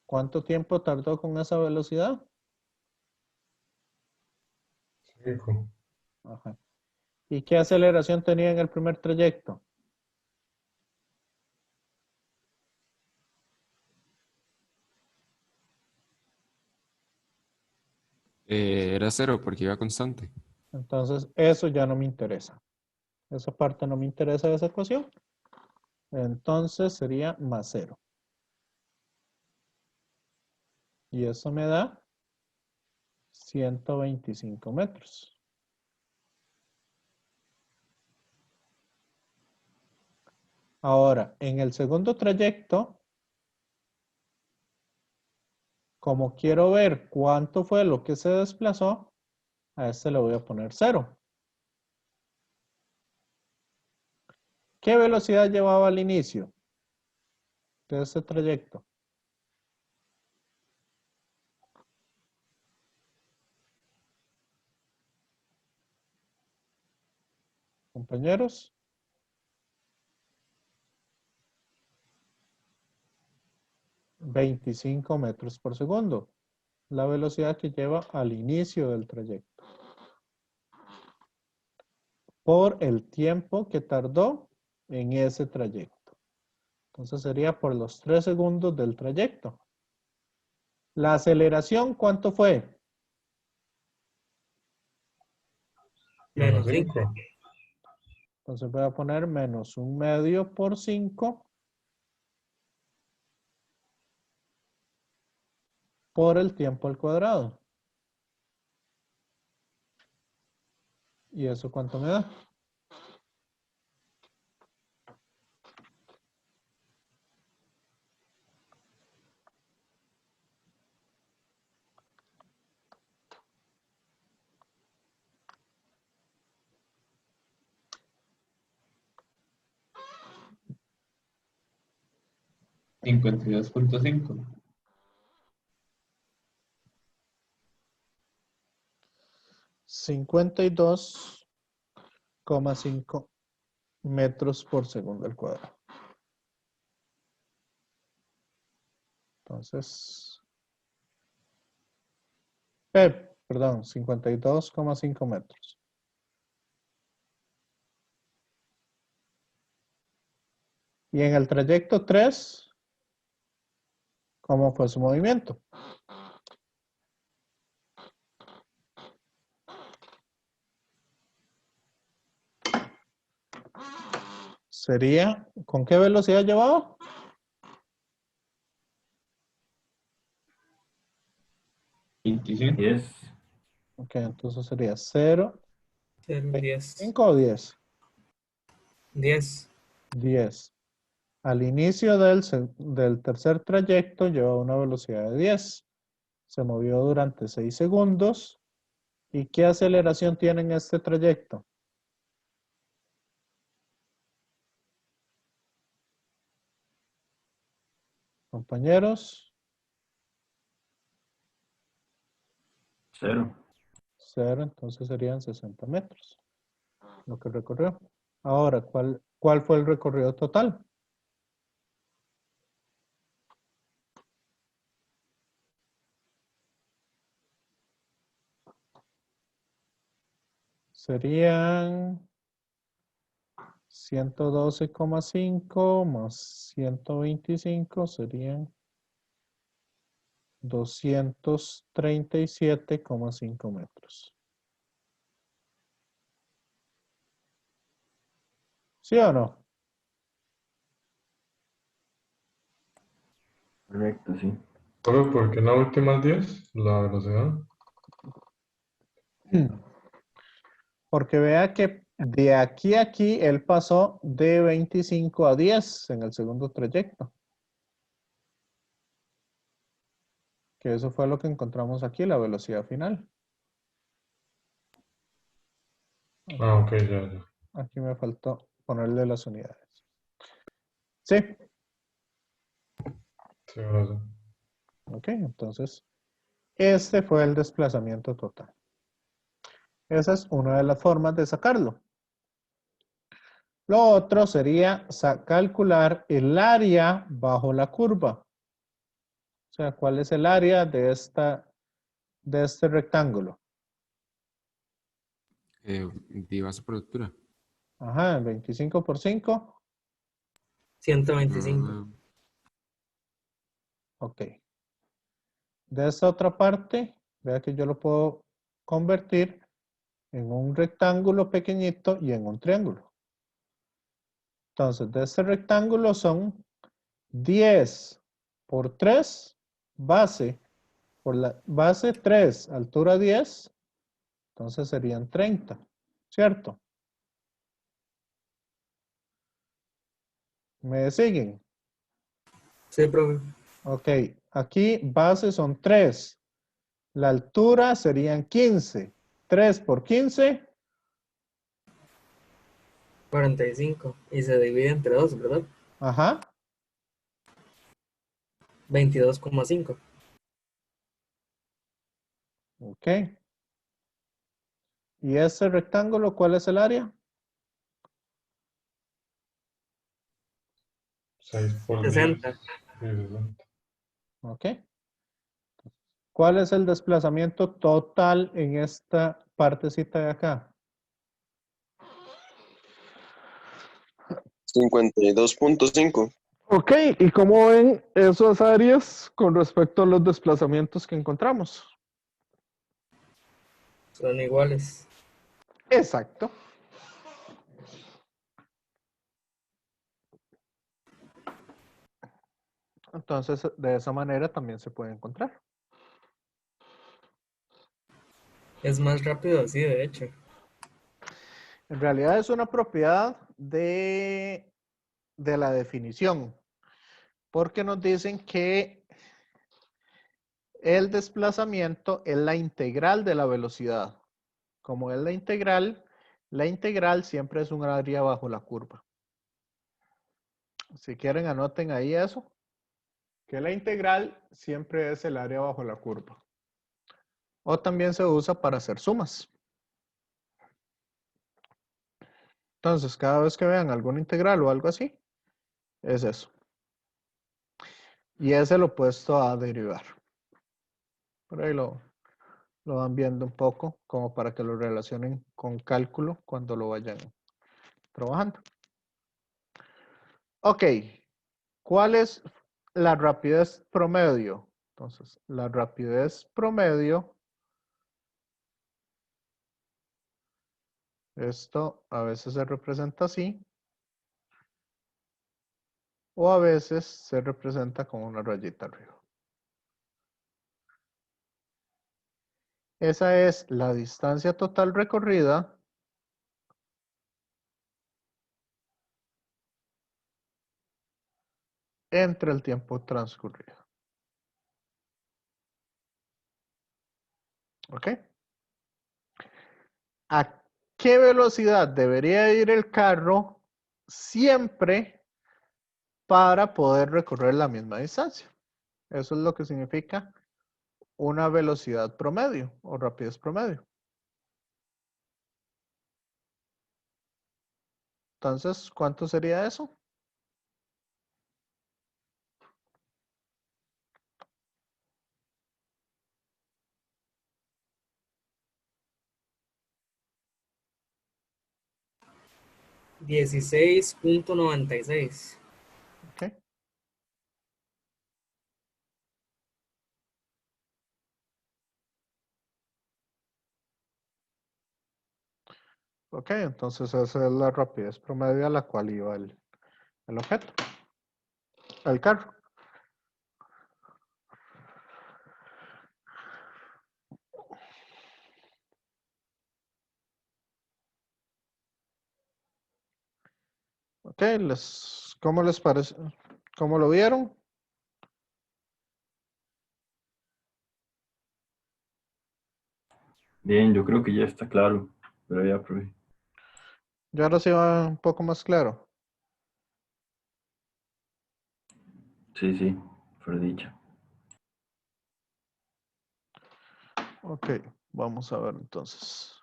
¿Cuánto tiempo tardó con esa velocidad? 5. Ajá. ¿Y qué aceleración tenía en el primer trayecto? Era 0 porque iba constante. Entonces, eso ya no me interesa. Esa parte no me interesa de esa ecuación. Entonces sería más 0. Y eso me da 125 metros. Ahora, en el segundo trayecto, como quiero ver cuánto fue lo que se desplazó, a este le voy a poner 0. ¿Qué velocidad llevaba al inicio de este trayecto? Compañeros. 25 metros por segundo. La velocidad que lleva al inicio del trayecto. Por el tiempo que tardó en ese trayecto. Entonces sería por los 3 segundos del trayecto. La aceleración, ¿cuánto fue? Menos 5. Entonces voy a poner menos 1/2 por 5 por el tiempo al cuadrado. ¿Y eso cuánto me da? 52.5. 52,5 metros por segundo al cuadrado. Entonces, perdón, 52,5 metros. Y en el trayecto 3, ¿cómo fue su movimiento? Sería, ¿con qué velocidad llevaba? 25. 10. Ok, entonces sería 0, 0, 10. 5 o 10. 10. 10. Al inicio del tercer trayecto lleva una velocidad de 10. Se movió durante 6 segundos. ¿Y qué aceleración tiene en este trayecto? Compañeros. 0. 0, entonces serían 60 metros. Lo que recorrió. Ahora, ¿cuál fue el recorrido total? Serían 112,5 más 125 serían 237,5 metros. ¿Sí o no? Correcto, sí. Solo porque en la última 10, la velocidad. Porque vea que de aquí a aquí él pasó de 25 a 10 en el segundo trayecto. Que eso fue lo que encontramos aquí, la velocidad final. Ah, ok, ya. Aquí me faltó ponerle las unidades. ¿Sí? Sí, ahora sí. Ok, entonces, este fue el desplazamiento total. Esa es una de las formas de sacarlo. Lo otro sería calcular el área bajo la curva. O sea, ¿cuál es el área de este rectángulo? Base por altura. Ajá, 25 por 5. 125. Ah, Ok. De esta otra parte, vea que yo lo puedo convertir en un rectángulo pequeñito y en un triángulo. Entonces, de este rectángulo son 10 por 3, base, por la base 3, altura 10, entonces serían 30, ¿cierto? ¿Me siguen? Sí, profe. Ok, aquí base son 3, la altura serían 15, 3 por 15, 45. Y se divide entre 2, ¿verdad? ajá, 22,5. ok. ¿Y ese rectángulo cuál es el área? 6 por 10. 60. Sí, 60. Ok. ¿Cuál es el desplazamiento total en esta partecita de acá? 52.5. Ok, ¿y cómo ven esas áreas con respecto a los desplazamientos que encontramos? Son iguales. Exacto. Entonces, de esa manera también se puede encontrar. Es más rápido así, de hecho. En realidad es una propiedad de la definición, porque nos dicen que el desplazamiento es la integral de la velocidad. Como es la integral siempre es un área bajo la curva. Si quieren, anoten ahí eso. que la integral siempre es el área bajo la curva. O también se usa para hacer sumas. Entonces, cada vez que vean alguna integral o algo así, es eso. Y es el opuesto a derivar. Por ahí lo van viendo un poco, como para que lo relacionen con cálculo cuando lo vayan trabajando. Ok, ¿cuál es la rapidez promedio? Entonces, la rapidez promedio, esto a veces se representa así, o a veces se representa con una rayita arriba. Esa es la distancia total recorrida entre el tiempo transcurrido. ¿Ok? ¿A qué velocidad debería ir el carro siempre para poder recorrer la misma distancia? Eso es lo que significa una velocidad promedio o rapidez promedio. Entonces, ¿cuánto sería eso? $16.96. Ok. Ok, entonces esa es la rapidez promedio a la cual iba el objeto, el carro. Ok, ¿cómo les parece? ¿Cómo lo vieron? Bien, yo creo que ya está claro, pero ya probé. Ya ahora sí va un poco más claro. Sí, por dicha. Ok, vamos a ver entonces.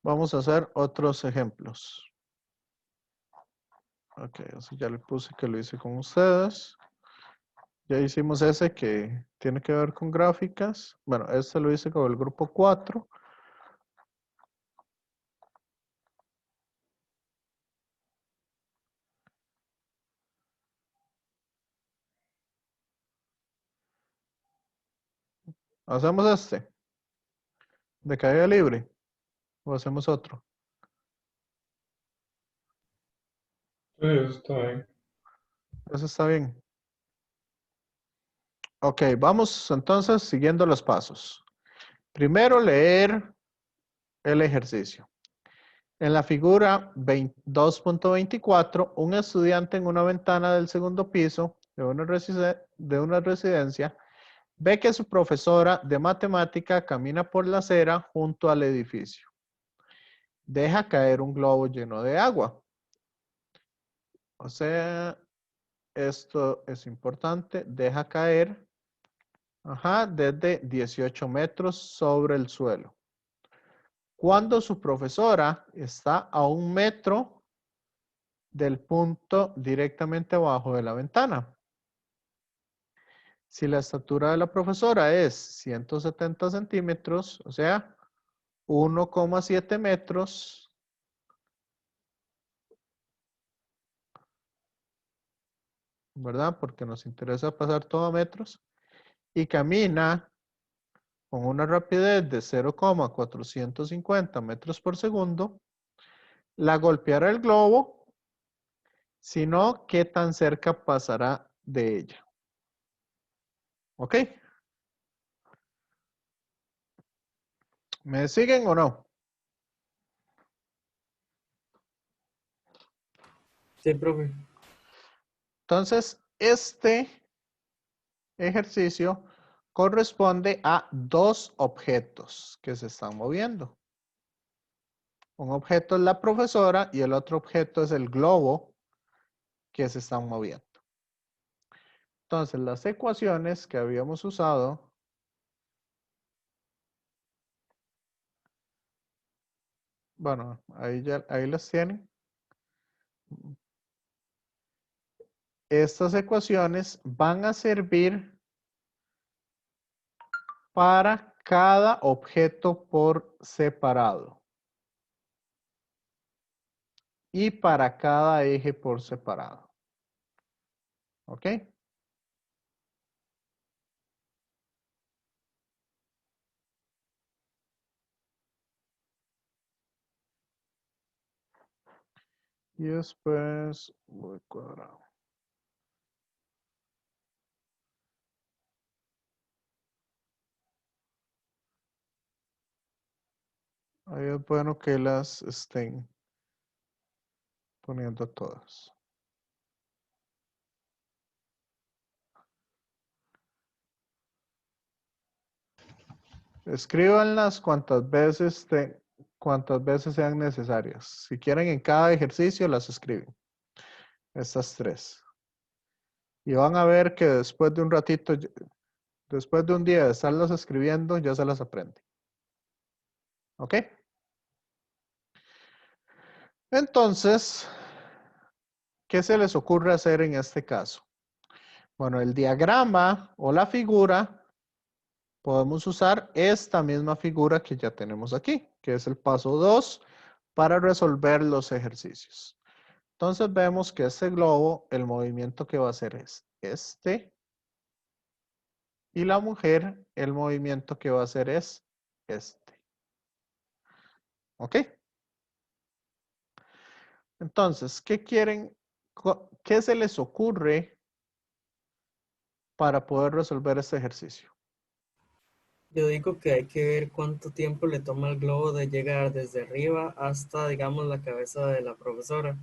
Vamos a hacer otros ejemplos. Ok, así ya le puse que lo hice con ustedes. Ya hicimos ese que tiene que ver con gráficas. Bueno, este lo hice con el grupo 4. Hacemos este. De caída libre. O hacemos otro. Sí, eso está bien. Eso está bien. Ok, vamos entonces siguiendo los pasos. Primero leer el ejercicio. En la figura 2.24, un estudiante en una ventana del segundo piso de una residencia ve que su profesora de matemática camina por la acera junto al edificio. Deja caer un globo lleno de agua. O sea, esto es importante. Deja caer desde 18 metros sobre el suelo. Cuando su profesora está a 1 metro del punto directamente abajo de la ventana. Si la estatura de la profesora es 170 centímetros, o sea, 1,7 metros, ¿verdad? Porque nos interesa pasar todo a metros, y camina con una rapidez de 0,450 metros por segundo, la golpeará el globo, sino qué tan cerca pasará de ella. ¿Ok? ¿Me siguen o no? Sí, profe. Entonces, este ejercicio corresponde a dos objetos que se están moviendo. Un objeto es la profesora y el otro objeto es el globo que se está moviendo. Entonces, las ecuaciones que habíamos usado bueno, ahí las tienen. Estas ecuaciones van a servir para cada objeto por separado y para cada eje por separado. ¿Ok? Y después voy cuadrado. Ahí es bueno que las estén poniendo todas. Escríbanlas cuantas veces sean necesarias. Si quieren en cada ejercicio las escriben. Estas 3. Y van a ver que después de un ratito, después de un día de estarlas escribiendo, ya se las aprende. ¿Ok? Entonces, ¿qué se les ocurre hacer en este caso? Bueno, el diagrama o la figura, podemos usar esta misma figura que ya tenemos aquí, que es el paso 2 para resolver los ejercicios. Entonces vemos que este globo, el movimiento que va a hacer es este. Y la mujer, el movimiento que va a hacer es este. ¿Ok? Entonces, ¿qué quieren? ¿Qué se les ocurre para poder resolver este ejercicio? Yo digo que hay que ver cuánto tiempo le toma al globo de llegar desde arriba hasta, digamos, la cabeza de la profesora.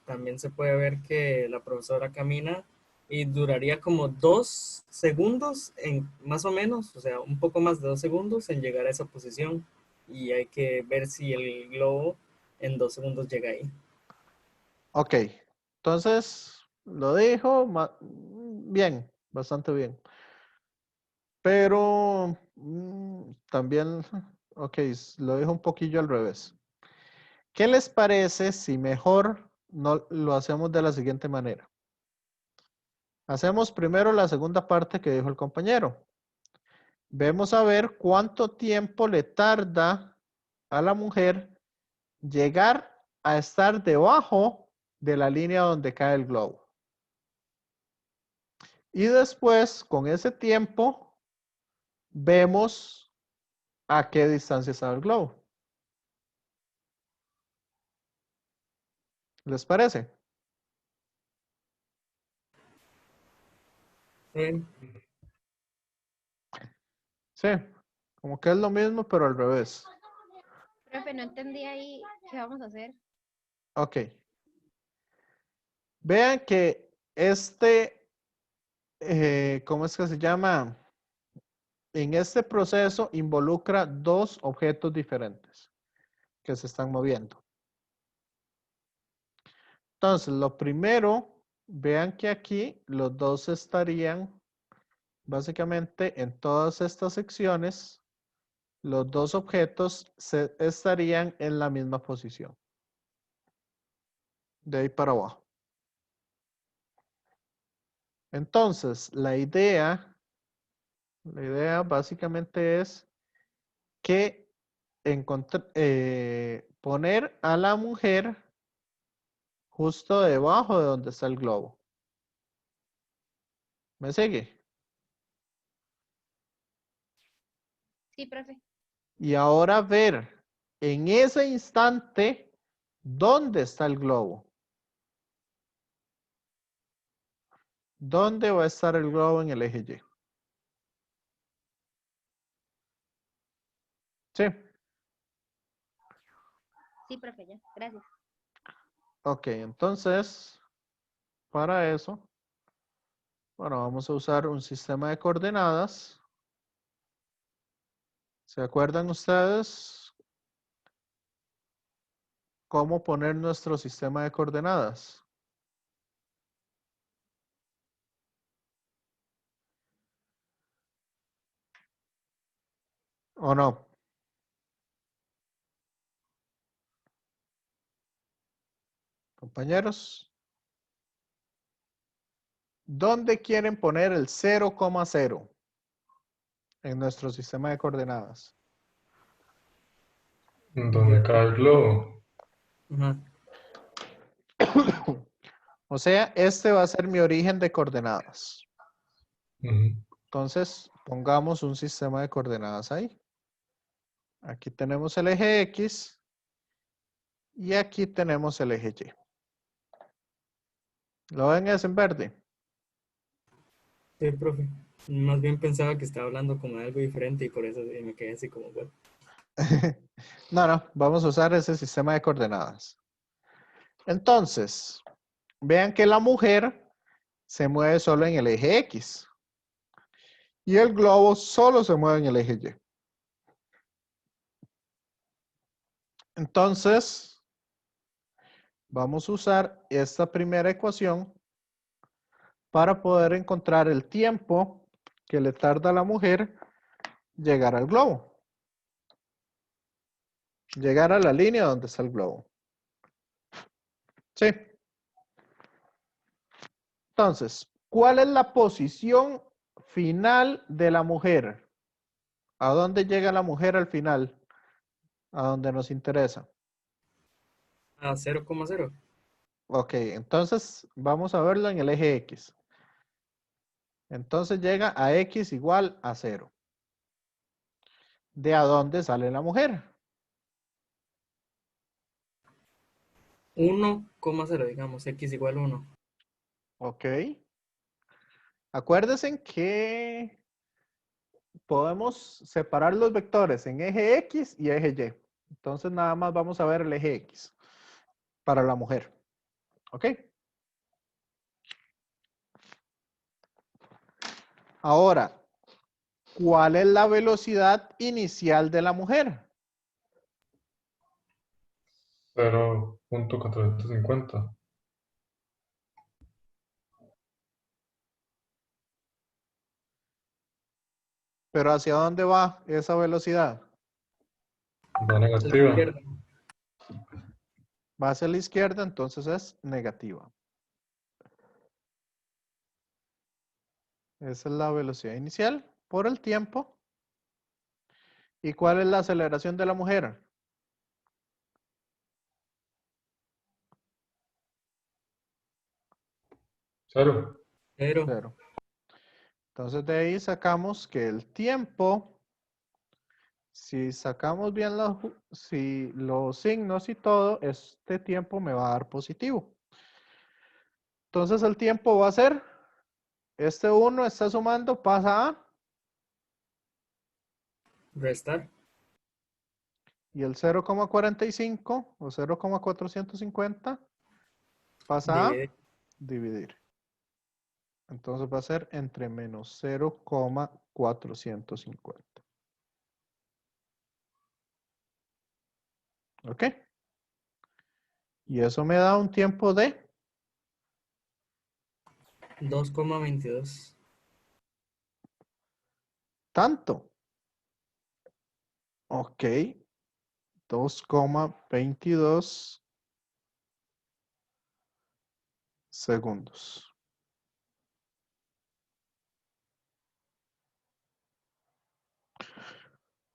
También se puede ver que la profesora camina y duraría como 2 segundos, más o menos, o sea, un poco más de 2 segundos en llegar a esa posición. Y hay que ver si el globo en 2 segundos llega ahí. Ok, entonces lo dijo bien, bastante bien. Pero también, ok, lo dijo un poquillo al revés. ¿Qué les parece si mejor no lo hacemos de la siguiente manera? Hacemos primero la segunda parte que dijo el compañero. Vemos a ver cuánto tiempo le tarda a la mujer llegar a estar debajo de la línea donde cae el globo. Y después, con ese tiempo, vemos a qué distancia está el globo. ¿Les parece? Sí, como que es lo mismo, pero al revés. Profe, no entendí ahí qué vamos a hacer. Ok. Vean que ¿cómo es que se llama? En este proceso involucra dos objetos diferentes que se están moviendo. Entonces, lo primero, vean que aquí los dos estarían básicamente en todas estas secciones, los dos objetos estarían en la misma posición. De ahí para abajo. Entonces, la idea básicamente es que poner a la mujer justo debajo de donde está el globo. ¿Me sigue? Sí, profe. Y ahora ver en ese instante dónde está el globo. ¿Dónde va a estar el globo en el eje Y? Sí. Sí, profe, ya. Gracias. Ok, entonces, para eso, bueno, vamos a usar un sistema de coordenadas. ¿Se acuerdan ustedes cómo poner nuestro sistema de coordenadas. ¿O no? Compañeros. ¿Dónde quieren poner el 0,0 en nuestro sistema de coordenadas? Donde cae el globo. Ajá. O sea, este va a ser mi origen de coordenadas. Ujú. Entonces, pongamos un sistema de coordenadas ahí. Aquí tenemos el eje X y aquí tenemos el eje Y. ¿Lo ven ese en verde? Sí, profe. Más bien pensaba que estaba hablando como de algo diferente y por eso me quedé así como, bueno. No, vamos a usar ese sistema de coordenadas. Entonces, vean que la mujer se mueve solo en el eje X y el globo solo se mueve en el eje Y. Entonces, vamos a usar esta primera ecuación para poder encontrar el tiempo que le tarda a la mujer llegar al globo. Llegar a la línea donde está el globo. Sí. Entonces, ¿cuál es la posición final de la mujer? ¿A dónde llega la mujer al final? A donde nos interesa. A 0,0. Ok, entonces vamos a verlo en el eje X. Entonces llega a X igual a 0. ¿De a dónde sale la mujer? 1,0, digamos, X igual 1. Ok. Acuérdense que podemos separar los vectores en eje X y eje Y. Entonces nada más vamos a ver el eje X para la mujer. ¿Ok? Ahora, ¿cuál es la velocidad inicial de la mujer? 0.450. ¿Pero hacia dónde va esa velocidad? Va A la negativa. izquierda. Va hacia la izquierda, entonces es negativa. Esa es la velocidad inicial por el tiempo. ¿Y cuál es la aceleración de la mujer? 0. 0. 0. Entonces de ahí sacamos que el tiempo, si sacamos bien los signos y todo, este tiempo me va a dar positivo. Entonces el tiempo va a ser, este 1 está sumando, pasa a, Restar. y el 0,45 o 0,450 pasa a Dividir. dividir. Entonces va a ser entre menos 0,450. ¿Ok? Y eso me da un tiempo de 2,22. tanto. Ok. 2,22 segundos.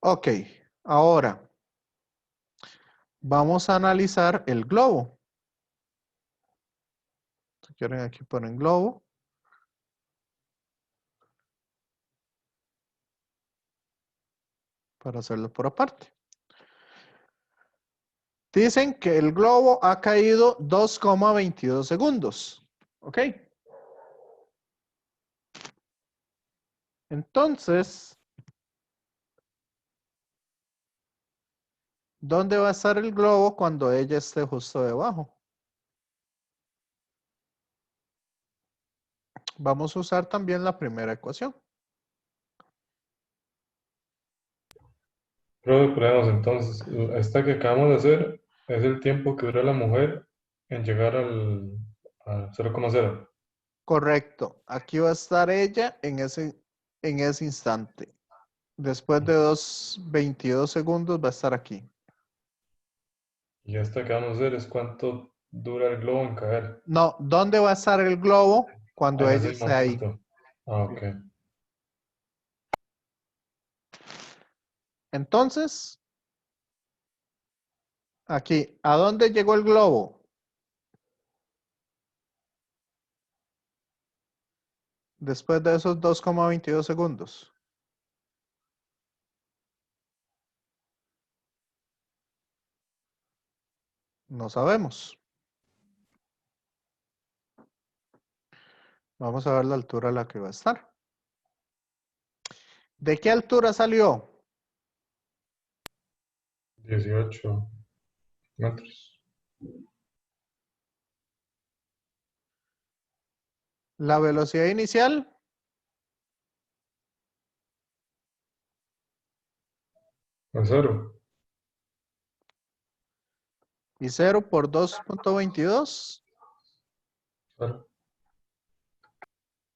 Ok. Ahora, vamos a analizar el globo. Si quieren, aquí ponen globo. Para hacerlo por aparte. Dicen que el globo ha caído 2,22 segundos. ¿Ok? Entonces, ¿dónde va a estar el globo cuando ella esté justo debajo? Vamos a usar también la primera ecuación. Pero ponemos entonces, esta que acabamos de hacer es el tiempo que dura la mujer en llegar al 0,0. Correcto. Aquí va a estar ella en ese instante. Después de 2:22 segundos va a estar aquí. Y esta que vamos a hacer es cuánto dura el globo en caer. No, ¿dónde va a estar el globo cuando En ella ese esté mismo ahí? punto. Ah, ok. Entonces, aquí, ¿a dónde llegó el globo? Después de esos 2,22 segundos. No sabemos. Vamos a ver la altura a la que va a estar. ¿De qué altura salió? 18 metros. La velocidad inicial, ¿En 0? y 0 por 2,22. 0.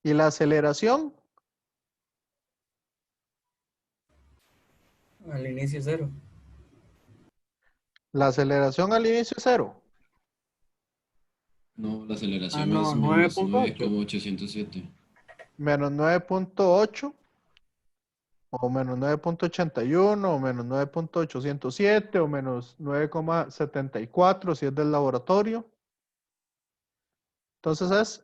Y la aceleración, Al inicio 0. la aceleración al inicio es 0. No, la aceleración no, es menos 9.8. 9,807. Menos 9,8 o menos 9,81 o menos 9,807 o menos 9,74 si es del laboratorio. Entonces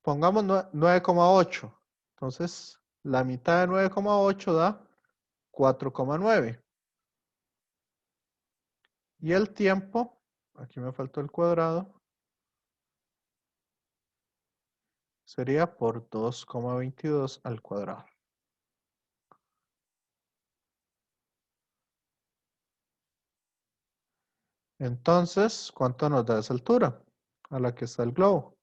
pongamos 9,8. Entonces, la mitad de 9,8 da 4,9. Y el tiempo, aquí me faltó el cuadrado, sería por 2,22 al cuadrado. Entonces, ¿cuánto nos da esa altura a la que está el globo?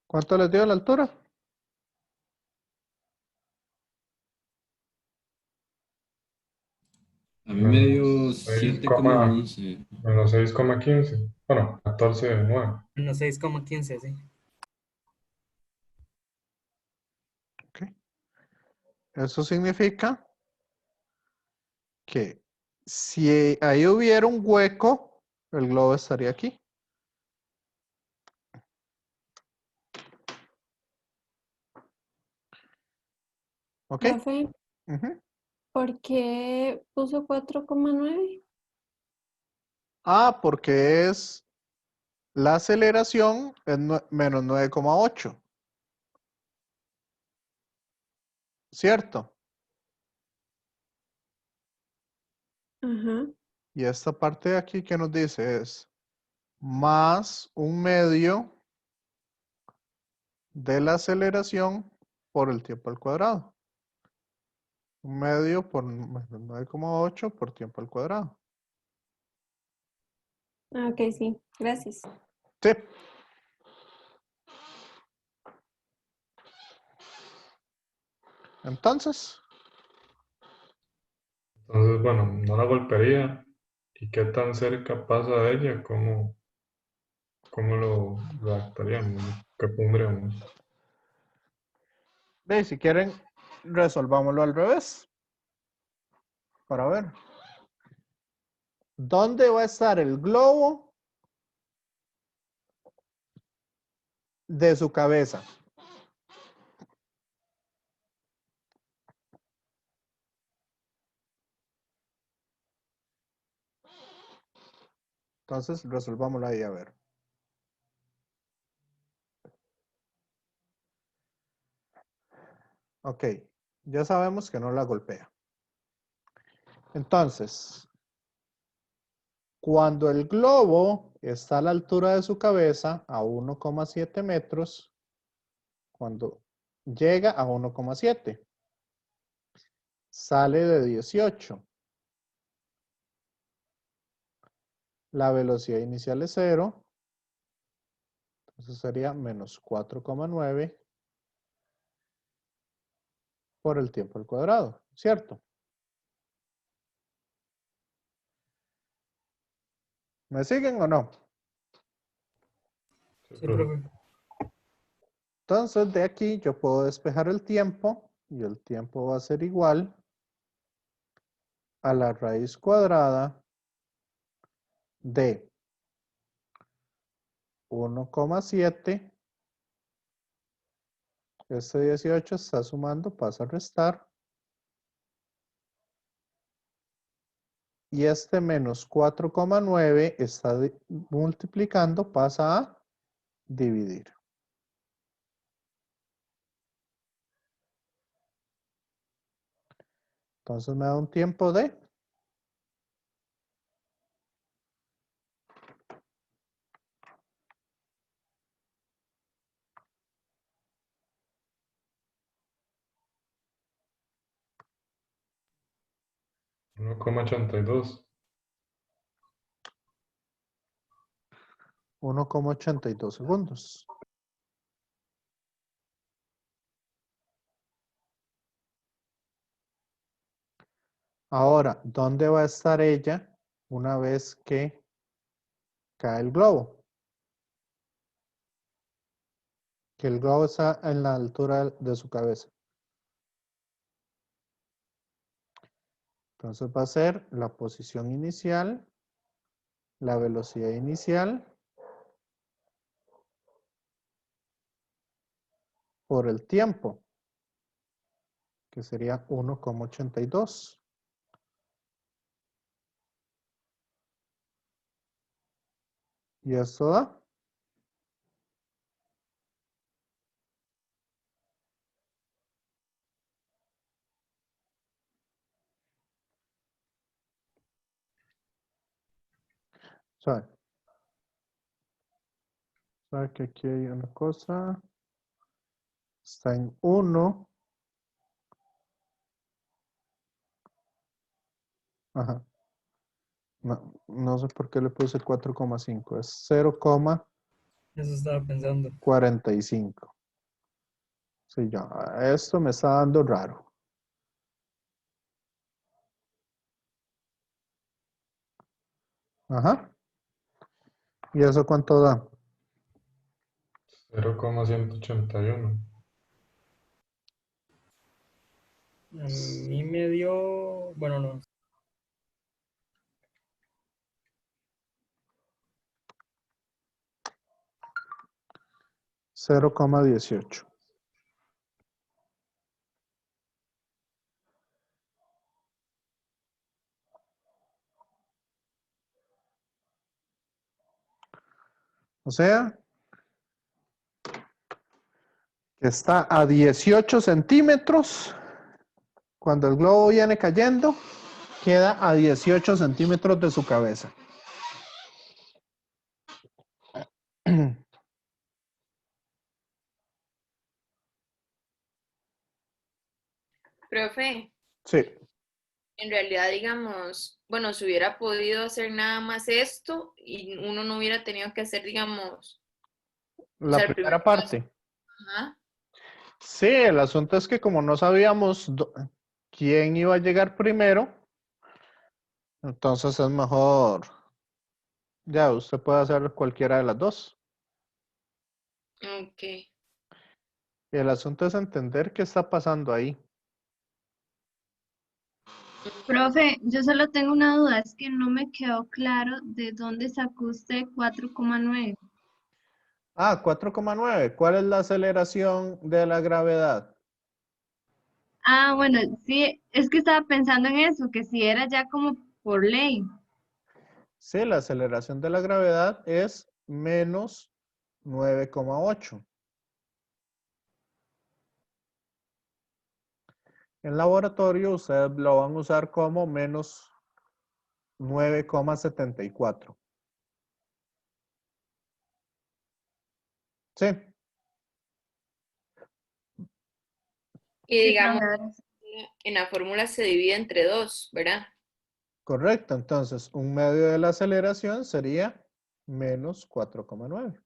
¿Cuánto les dio la altura? A mí me dio Menos 7,11. menos 6,15. Bueno, 14,9. Menos 6,15, sí. Eso significa que si ahí hubiera un hueco, el globo estaría aquí. ¿Ok? Profe, Ujú. ¿por qué puso 4,9? Ah, porque es la aceleración es menos 9,8. ¿Cierto? Ajá. Y esta parte de aquí que nos dice es más un medio de la aceleración por el tiempo al cuadrado. Un medio por menos 9,8 por tiempo al cuadrado. Ah, ok, sí. Gracias. Sí. Entonces, Entonces, bueno, no la golpearía. ¿Y qué tan cerca pasa de ella? ¿Cómo lo redactaríamos? ¿Qué pondríamos? si quieren, resolvámoslo al revés. Para ver. ¿Dónde va a estar el globo de su cabeza? Entonces, resolvámoslo ahí a ver. Ok, ya sabemos que no la golpea. Entonces, Cuando el globo está a la altura de su cabeza, a 1,7 metros, cuando llega a 1,7, sale de 18. La velocidad inicial es 0. Entonces sería menos 4,9 por el tiempo al cuadrado, ¿cierto? ¿Me siguen o no? Sí, profe. Entonces de aquí yo puedo despejar el tiempo y el tiempo va a ser igual a la raíz cuadrada de 1,7. Este 18 está sumando, pasa a restar. Y este menos 4,9 está multiplicando, pasa a dividir. Entonces me da un tiempo de 1,82. 1,82 segundos. Ahora, ¿dónde va a estar ella una vez que cae el globo? Que el globo está en la altura de su cabeza. Entonces va a ser la posición inicial, la velocidad inicial por el tiempo, que sería 1,82. Y esto da 'sabe? ¿Sabe que aquí hay una cosa? Está en 1. Ajá. No sé por qué le puse 4,5. Es 0,45. Eso estaba pensando. Sí, ya. Esto me está dando raro. Ajá. ¿Y eso cuánto da? 0,181. A mí me dio, bueno, no, 0,18. O sea, que está a 18 centímetros. Cuando el globo viene cayendo, queda a 18 centímetros de su cabeza. Profe, Sí. en realidad, digamos, bueno, se hubiera podido hacer nada más esto y uno no hubiera tenido que hacer, digamos, o La sea, el primer primera paso. parte. Ajá. Sí, el asunto es que como no sabíamos quién iba a llegar primero, entonces es mejor, ya, usted puede hacer cualquiera de las dos. Ok. Y el asunto es entender qué está pasando ahí. Profe, yo solo tengo una duda, es que no me quedó claro de dónde sacó usted 4,9. Ah, 4,9. ¿Cuál es la aceleración de la gravedad? Ah, bueno, sí, es que estaba pensando en eso, que si era ya como por ley. Sí, la aceleración de la gravedad es menos 9,8. En laboratorio ustedes lo van a usar como menos 9,74. Sí, Y Sí, digamos, profe, ahora sí. en la fórmula se divide entre 2, ¿verdad? correcto. Entonces, un medio de la aceleración sería menos 4,9.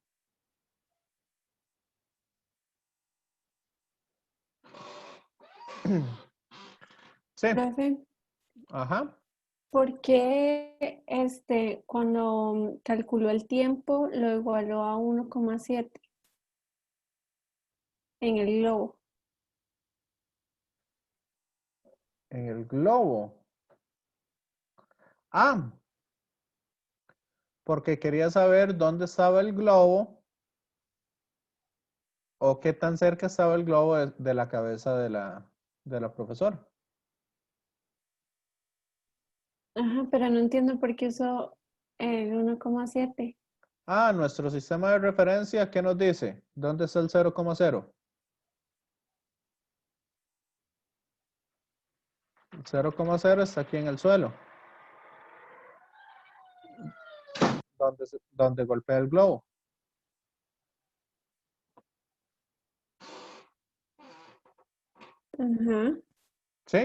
Sí, Profe, ajá. ¿por qué cuando calculó el tiempo lo igualó a 1,7 en el globo? En el globo. Ah, porque quería saber dónde estaba el globo o qué tan cerca estaba el globo de la cabeza de la profesora. Ajá, pero no entiendo por qué usó el 1,7. Ah, nuestro sistema de referencia, ¿qué nos dice? ¿Dónde está el 0,0? El 0,0 está aquí en el suelo, donde golpea el globo. Ajá. ¿Sí?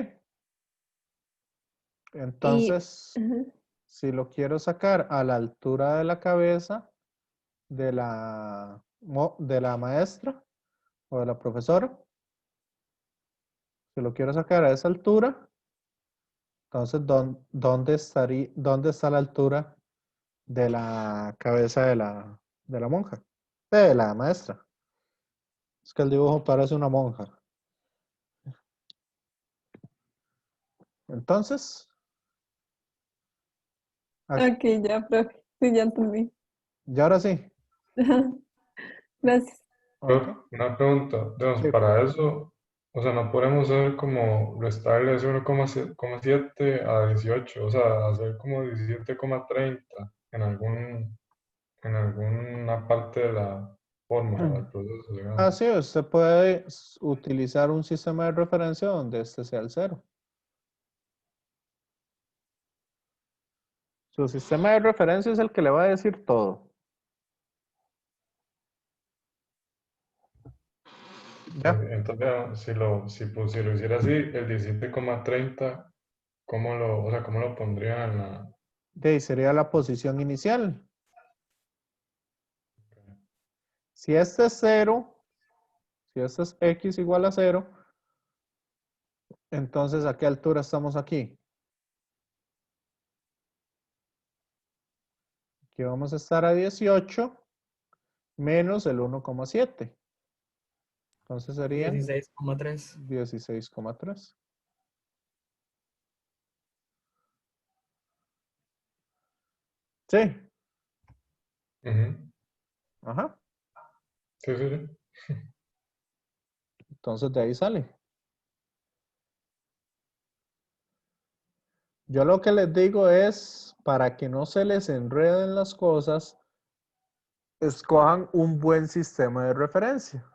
Y, Entonces, ajá. si lo quiero sacar a la altura de la cabeza de de la maestra o de la profesora, si lo quiero sacar a esa altura, entonces, ¿dónde está la altura de la cabeza de la monja? De la maestra. Es que el dibujo parece una monja. Entonces, Ok, ya, profe. Sí, ya entendí. y ahora sí. Ajá. Gracias. Ok. Una pregunta, digamos, Sí. para eso, o sea, no podemos hacer como restarle ese 1,7 a 18, o sea, hacer como 17,30 en alguna parte de la fórmula del proceso, Ah, digamos. sí, usted puede utilizar un sistema de referencia donde este sea el 0. Su sistema de referencia es el que le va a decir todo. ¿Ya? Entonces, si lo hiciera así, el 17,30, o sea, ¿cómo lo pondría en la... De ahí sería la posición inicial. Si este es 0, si este es x igual a 0, entonces ¿a qué altura estamos aquí? Aquí vamos a estar a 18 menos el 1,7. Entonces serían 16,3. 16,3. Sí. Ujú. Ajá. Sí, sí, sí. Entonces de ahí sale. Yo lo que les digo es, para que no se les enreden las cosas, escojan un buen sistema de referencia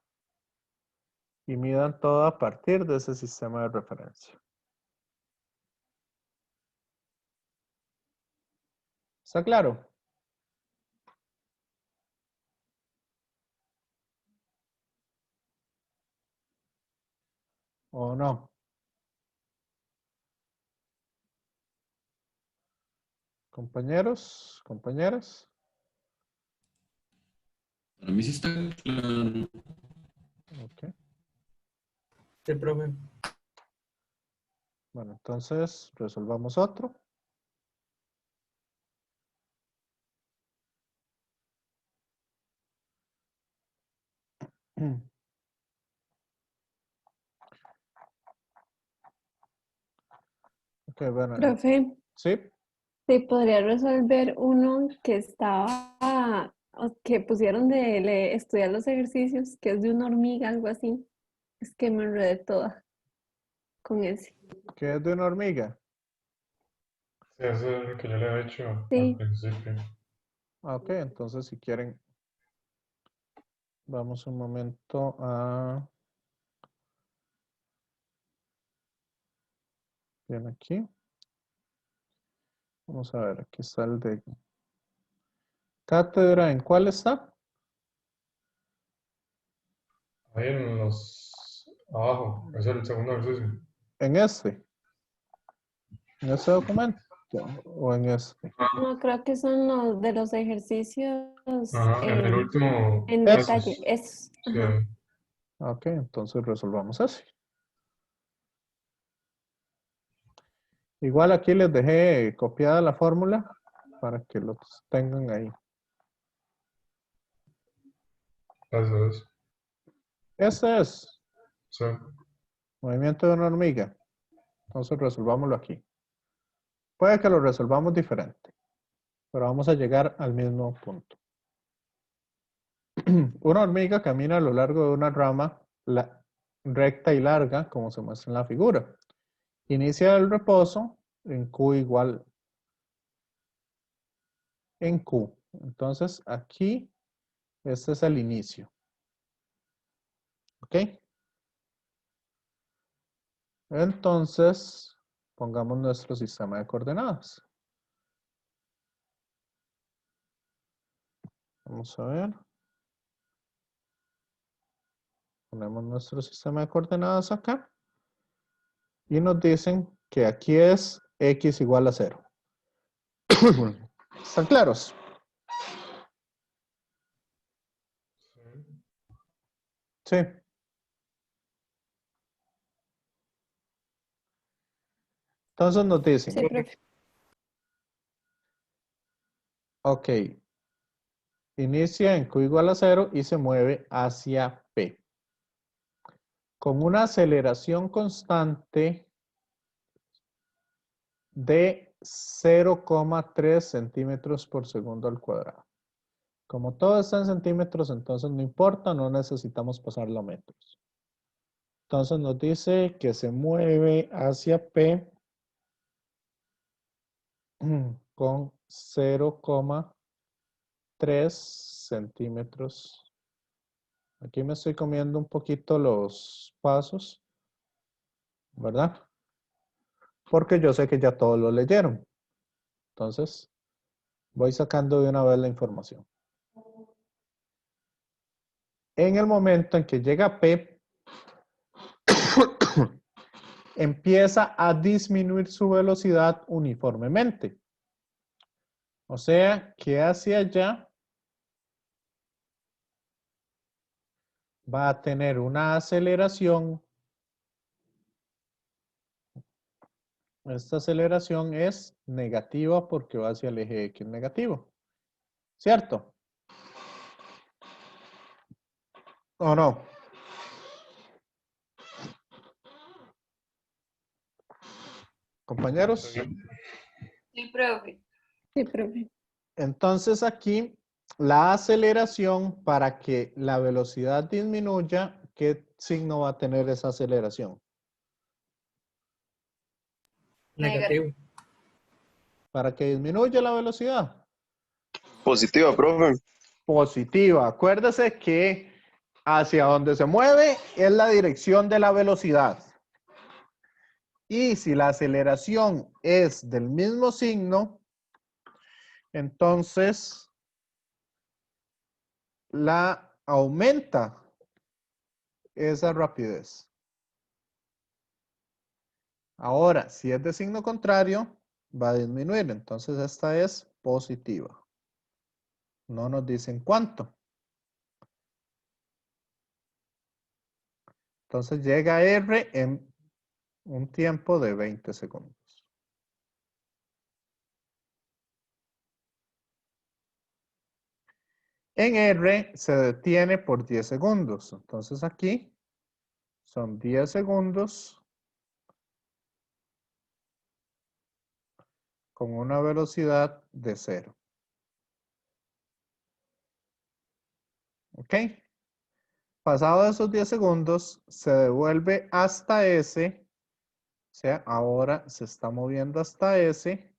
y midan todo a partir de ese sistema de referencia. ¿Está claro? ¿O no? Compañeros, compañeras. Para mí sí está claro. Ok. Sí, profe. Bueno, entonces resolvamos otro. Ok, bueno. Profe, Sí. ¿sí podría resolver uno que estaba, o que pusieron de estudiar los ejercicios, que es de una hormiga, algo así? Es que me enredé toda con ese. ¿Qué es de una hormiga? Sí, eso es lo que yo le he hecho al Sí. principio. Ok, entonces si quieren, vamos un momento a... Bien aquí. Vamos a ver, aquí está el de cátedra. ¿En cuál está? Ahí en los abajo, es el segundo ejercicio. En este. En este documento. O en este. No, creo que son los de los ejercicios Ajá, en el último, en Esos. detalle. Es, sí. ajá. Ok, entonces resolvamos así. Igual aquí les dejé copiada la fórmula para que los tengan ahí. Eso es. Este es Sí. movimiento de una hormiga. Entonces resolvámoslo aquí. Puede que lo resolvamos diferente, pero vamos a llegar al mismo punto. Una hormiga camina a lo largo de una rama recta y larga, como se muestra en la figura. Inicia el reposo en Q igual en Q. Entonces aquí, este es el inicio. ¿Ok? Entonces, pongamos nuestro sistema de coordenadas. Vamos a ver. Ponemos nuestro sistema de coordenadas acá. Y nos dicen que aquí es x igual a 0. ¿Están claros? Sí. Entonces nos dicen, Sí, profe. ok, inicia en Q igual a 0 y se mueve hacia P. Con una aceleración constante de 0,3 centímetros por segundo al cuadrado. Como todo está en centímetros, entonces no importa, no necesitamos pasarlo a metros. Entonces nos dice que se mueve hacia P con 0,3 centímetros. Aquí me estoy comiendo un poquito los pasos, ¿verdad? Porque yo sé que ya todos lo leyeron. Entonces, voy sacando de una vez la información. En el momento en que llega P, empieza a disminuir su velocidad uniformemente. O sea, que hacia allá va a tener una aceleración. Esta aceleración es negativa porque va hacia el eje X negativo. ¿Cierto? ¿O no? Compañeros. Sí, profe. Sí, profe. Entonces aquí la aceleración para que la velocidad disminuya, ¿qué signo va a tener esa aceleración? Negativo. Para que disminuya la velocidad. Positiva, profe. Positiva. Acuérdese que hacia donde se mueve es la dirección de la velocidad. Y si la aceleración es del mismo signo, entonces la aumenta esa rapidez. Ahora, si es de signo contrario, va a disminuir. Entonces esta es positiva. No nos dicen cuánto. Entonces llega R en un tiempo de 20 segundos. En R se detiene por 10 segundos. Entonces aquí son 10 segundos con una velocidad de 0. ¿Ok? Pasado esos 10 segundos, se devuelve hasta S. O sea, ahora se está moviendo hasta S,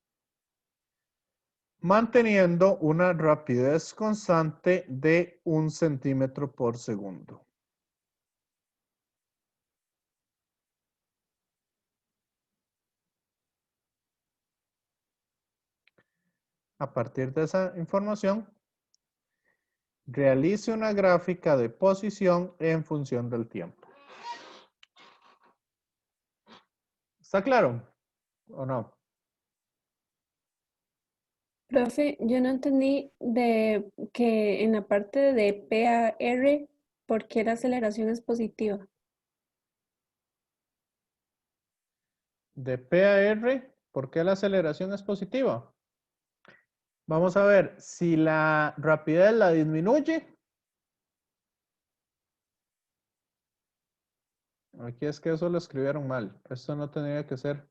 manteniendo una rapidez constante de 1 centímetro por segundo. a partir de esa información, realice una gráfica de posición en función del tiempo. ¿Está claro o no? Profe, yo no entendí de que en la parte de PAR, ¿por qué la aceleración es positiva? De P a R, ¿por qué la aceleración es positiva? Vamos a ver, si la rapidez la disminuye, aquí es que eso lo escribieron mal. Esto no tendría que ser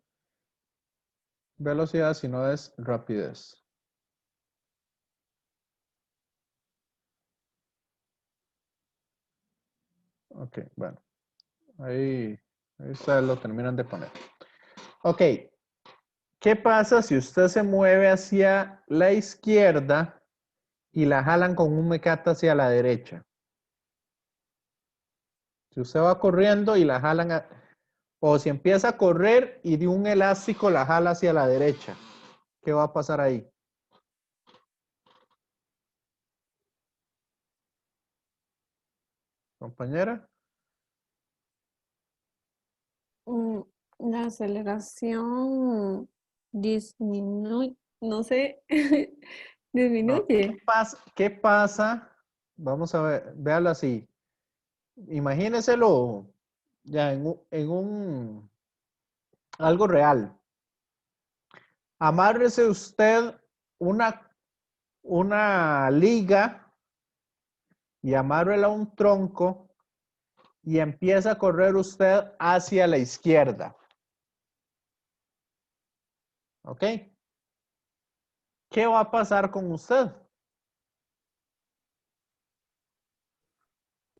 velocidad, sino es rapidez. Ok, bueno. Ahí ustedes lo terminan de poner. Ok. ¿Qué pasa si usted se mueve hacia la izquierda y la jalan con un mecate hacia la derecha? Si usted va corriendo y la jalan, o si empieza a correr y de un elástico la jala hacia la derecha, ¿qué va a pasar ahí? Compañera. Mm, La aceleración disminuye, no sé, No, disminuye. ¿qué pasa? Vamos a ver, véalo así. Imagíneselo ya algo real. Amárrese usted una liga y amárrela a un tronco y empieza a correr usted hacia la izquierda. ¿Ok? ¿Qué va a pasar con usted?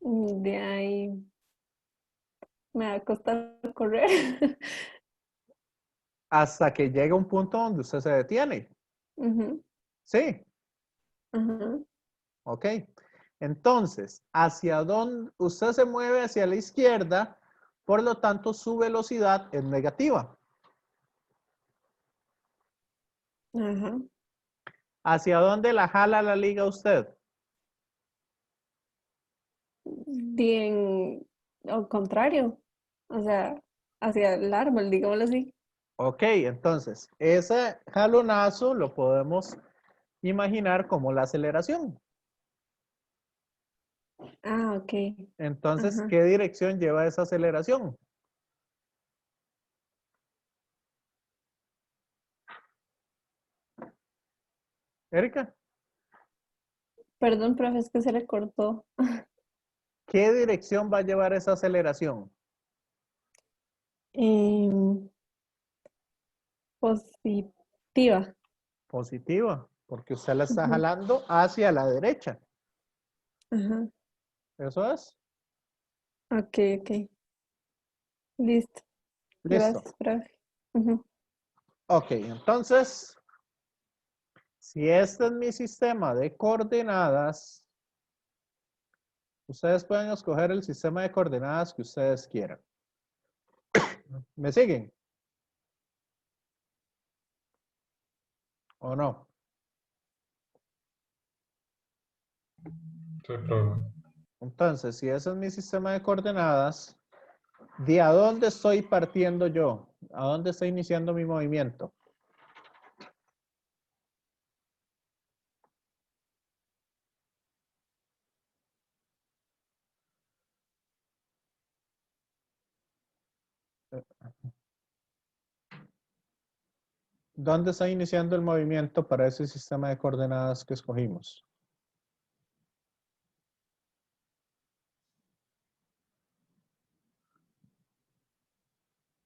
De ahí me va a costar correr. Hasta que llegue un punto donde usted se detiene. Ujú, ¿Sí? ajá, ¿Ok? Entonces, hacia dónde usted se mueve hacia la izquierda, por lo tanto, su velocidad es negativa. ajá. ¿Hacia dónde la jala la liga usted? Bien, al contrario, o sea, hacia el árbol, digámoslo así. Ok, entonces, ese jalonazo lo podemos imaginar como la aceleración. Ah, ok. Entonces, Ajá. ¿qué dirección lleva esa aceleración? Erika, Perdón, profe, es que se le cortó. ¿qué dirección va a llevar esa aceleración? Em, Positiva. Positiva, porque usted la está Ujú, jalando hacia la derecha. ajá. ¿Eso es? Ok, ok. Listo. Listo. Gracias, profe. Ujú. Ok, entonces, si este es mi sistema de coordenadas, ustedes pueden escoger el sistema de coordenadas que ustedes quieran. ¿Me siguen? ¿O no? Sí, profe. Entonces, si ese es mi sistema de coordenadas, ¿de a dónde estoy partiendo yo? ¿A dónde estoy iniciando mi movimiento? ¿Dónde está iniciando el movimiento para ese sistema de coordenadas que escogimos?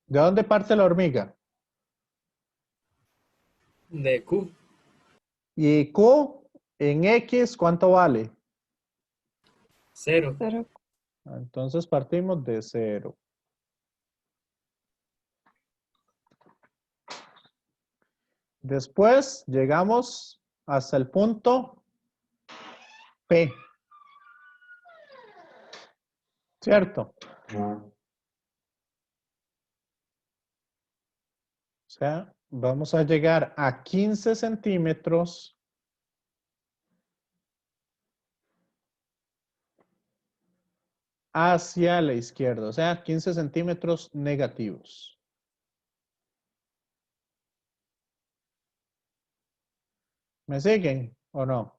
¿De dónde parte la hormiga? De Q, Y Q en X, ¿cuánto vale? 0. Pero, Entonces partimos de 0. Después llegamos hasta el punto P. ¿Cierto? O sea, vamos a llegar a 15 centímetros hacia la izquierda, o sea, 15 centímetros negativos. ¿Me siguen o no?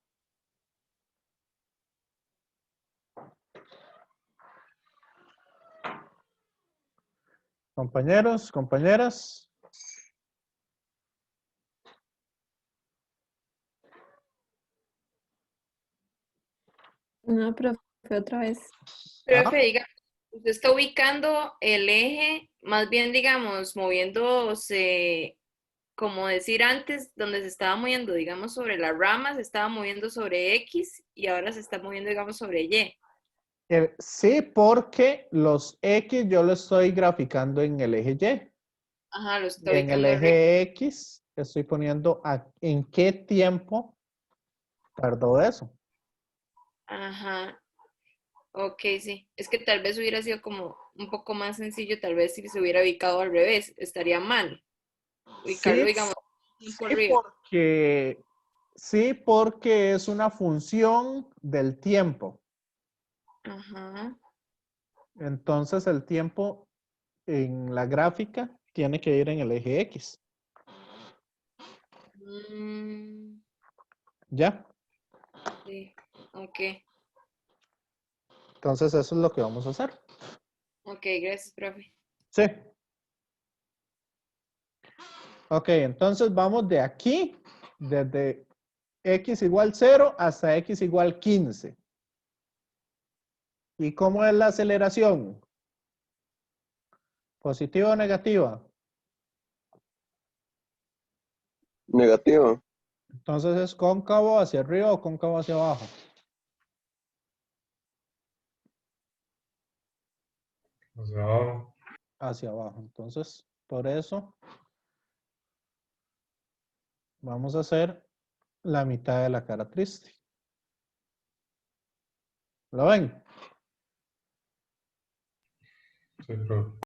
Compañeros, compañeras. No, profe, otra vez. Profe, diga, usted está ubicando el eje, más bien, digamos, moviéndose, como decir antes, donde se estaba moviendo, digamos, sobre la rama, se estaba moviendo sobre X y ahora se está moviendo, digamos, sobre Y. Sí, porque los X yo lo estoy graficando en el eje Y. Ajá, lo está Y en el ubicando arriba. eje X estoy poniendo en qué tiempo tardó eso. Ajá, ok, sí. Es que tal vez hubiera sido como un poco más sencillo, tal vez si se hubiera ubicado al revés, estaría mal. Ubicarlo, Sí, digamos, por arriba. sí, porque es una función del tiempo. Ajá. Entonces el tiempo en la gráfica tiene que ir en el eje X. Mm, ¿Ya? sí, ok. Entonces eso es lo que vamos a hacer. Ok, gracias, profe. Sí. Ok, entonces vamos de aquí, desde X igual 0 hasta X igual 15. ¿Y cómo es la aceleración? ¿Positiva o negativa? Negativo. Entonces es cóncavo hacia arriba o cóncavo hacia abajo. Hacia abajo. Hacia abajo. Entonces, por eso vamos a hacer la mitad de la cara triste. ¿Lo ven? Sí, profe.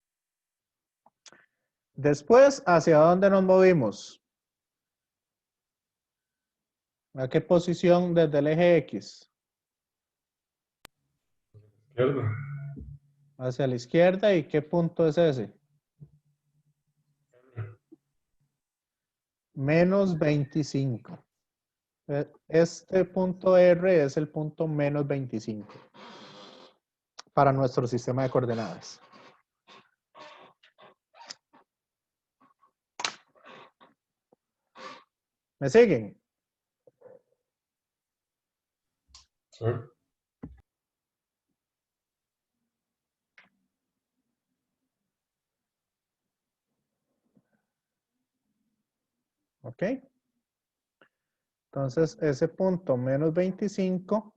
Después, ¿hacia dónde nos movimos? ¿A qué posición desde el eje X? Izquierda. Hacia la izquierda. ¿Y qué punto es ese? Menos 25. Este punto R es el punto menos 25 para nuestro sistema de coordenadas. ¿Me siguen? Sí. ¿Ok? Entonces, ese punto menos 25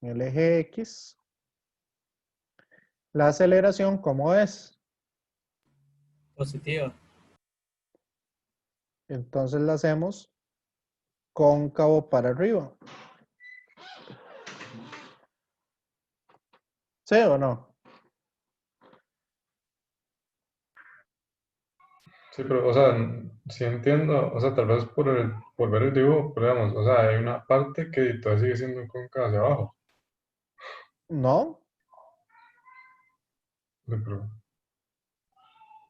en el eje X. La aceleración, ¿cómo es? Positiva. Entonces la hacemos cóncavo para arriba. ¿Sí o no? Sí, pero, o sea, sí entiendo, o sea, tal vez por ver el dibujo, pero digamos, o sea, hay una parte que todavía sigue siendo cóncava hacia abajo. No. Sí, pero,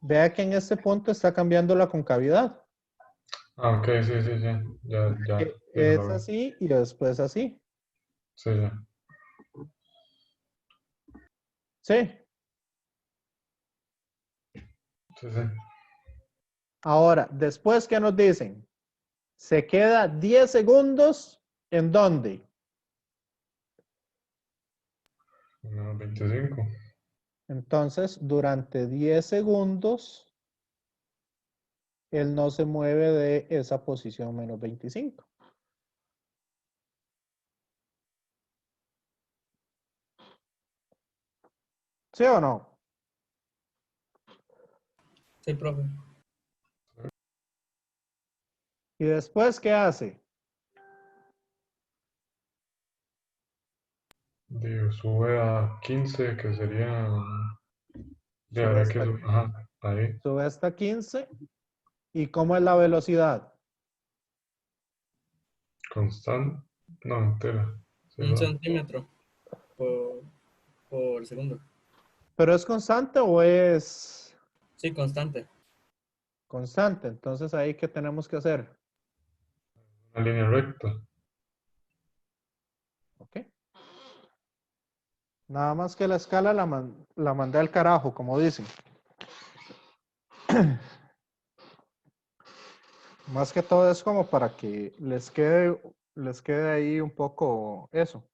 Vea que en este punto está cambiando la concavidad. ok, sí, sí, sí, ya, ya, sí, Es lo veo. así y después así. Sí, ya. Sí. Sí, sí. Ahora, después, ¿qué nos dicen? Se queda 10 segundos. ¿En dónde? Menos 25. Entonces, durante 10 segundos, él no se mueve de esa posición menos 25. ¿Sí o no? Sí, profe. ¿Y después qué hace? Digo, sube a 15, que sería, ya Sube habrá que hasta, subir, ajá, ahí, sube hasta 15 ¿Y cómo es la velocidad? Constante. No, entera. Sí, Un no. centímetro por segundo. ¿Pero es constante o es Sí, constante. constante? Entonces, ¿ahí qué tenemos que hacer? Una línea recta. ¿Ok? Nada más que la escala la mandé al carajo, como dicen. Más que todo es como para que les quede ahí un poco eso.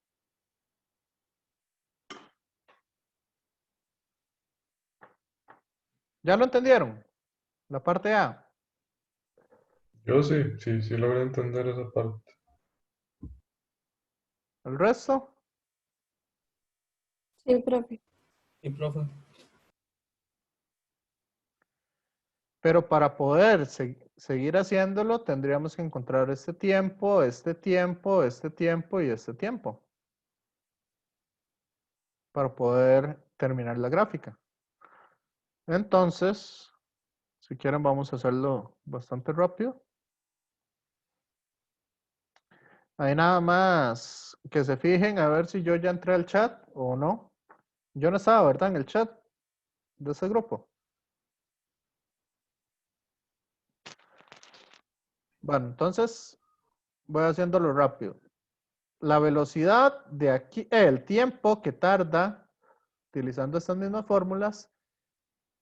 ¿Ya lo entendieron? La parte A. Yo sí logré entender esa parte. ¿El resto? Sí, profe. Sí, profe. Pero para poder seguir haciéndolo, tendríamos que encontrar este tiempo, este tiempo, este tiempo y este tiempo. Para poder terminar la gráfica. Entonces, si quieren, vamos a hacerlo bastante rápido. Ahí nada más que se fijen a ver si yo ya entré al chat o no. Yo no estaba, ¿verdad? En el chat de ese grupo. Bueno, entonces voy haciéndolo rápido. La velocidad de aquí, el tiempo que tarda utilizando estas mismas fórmulas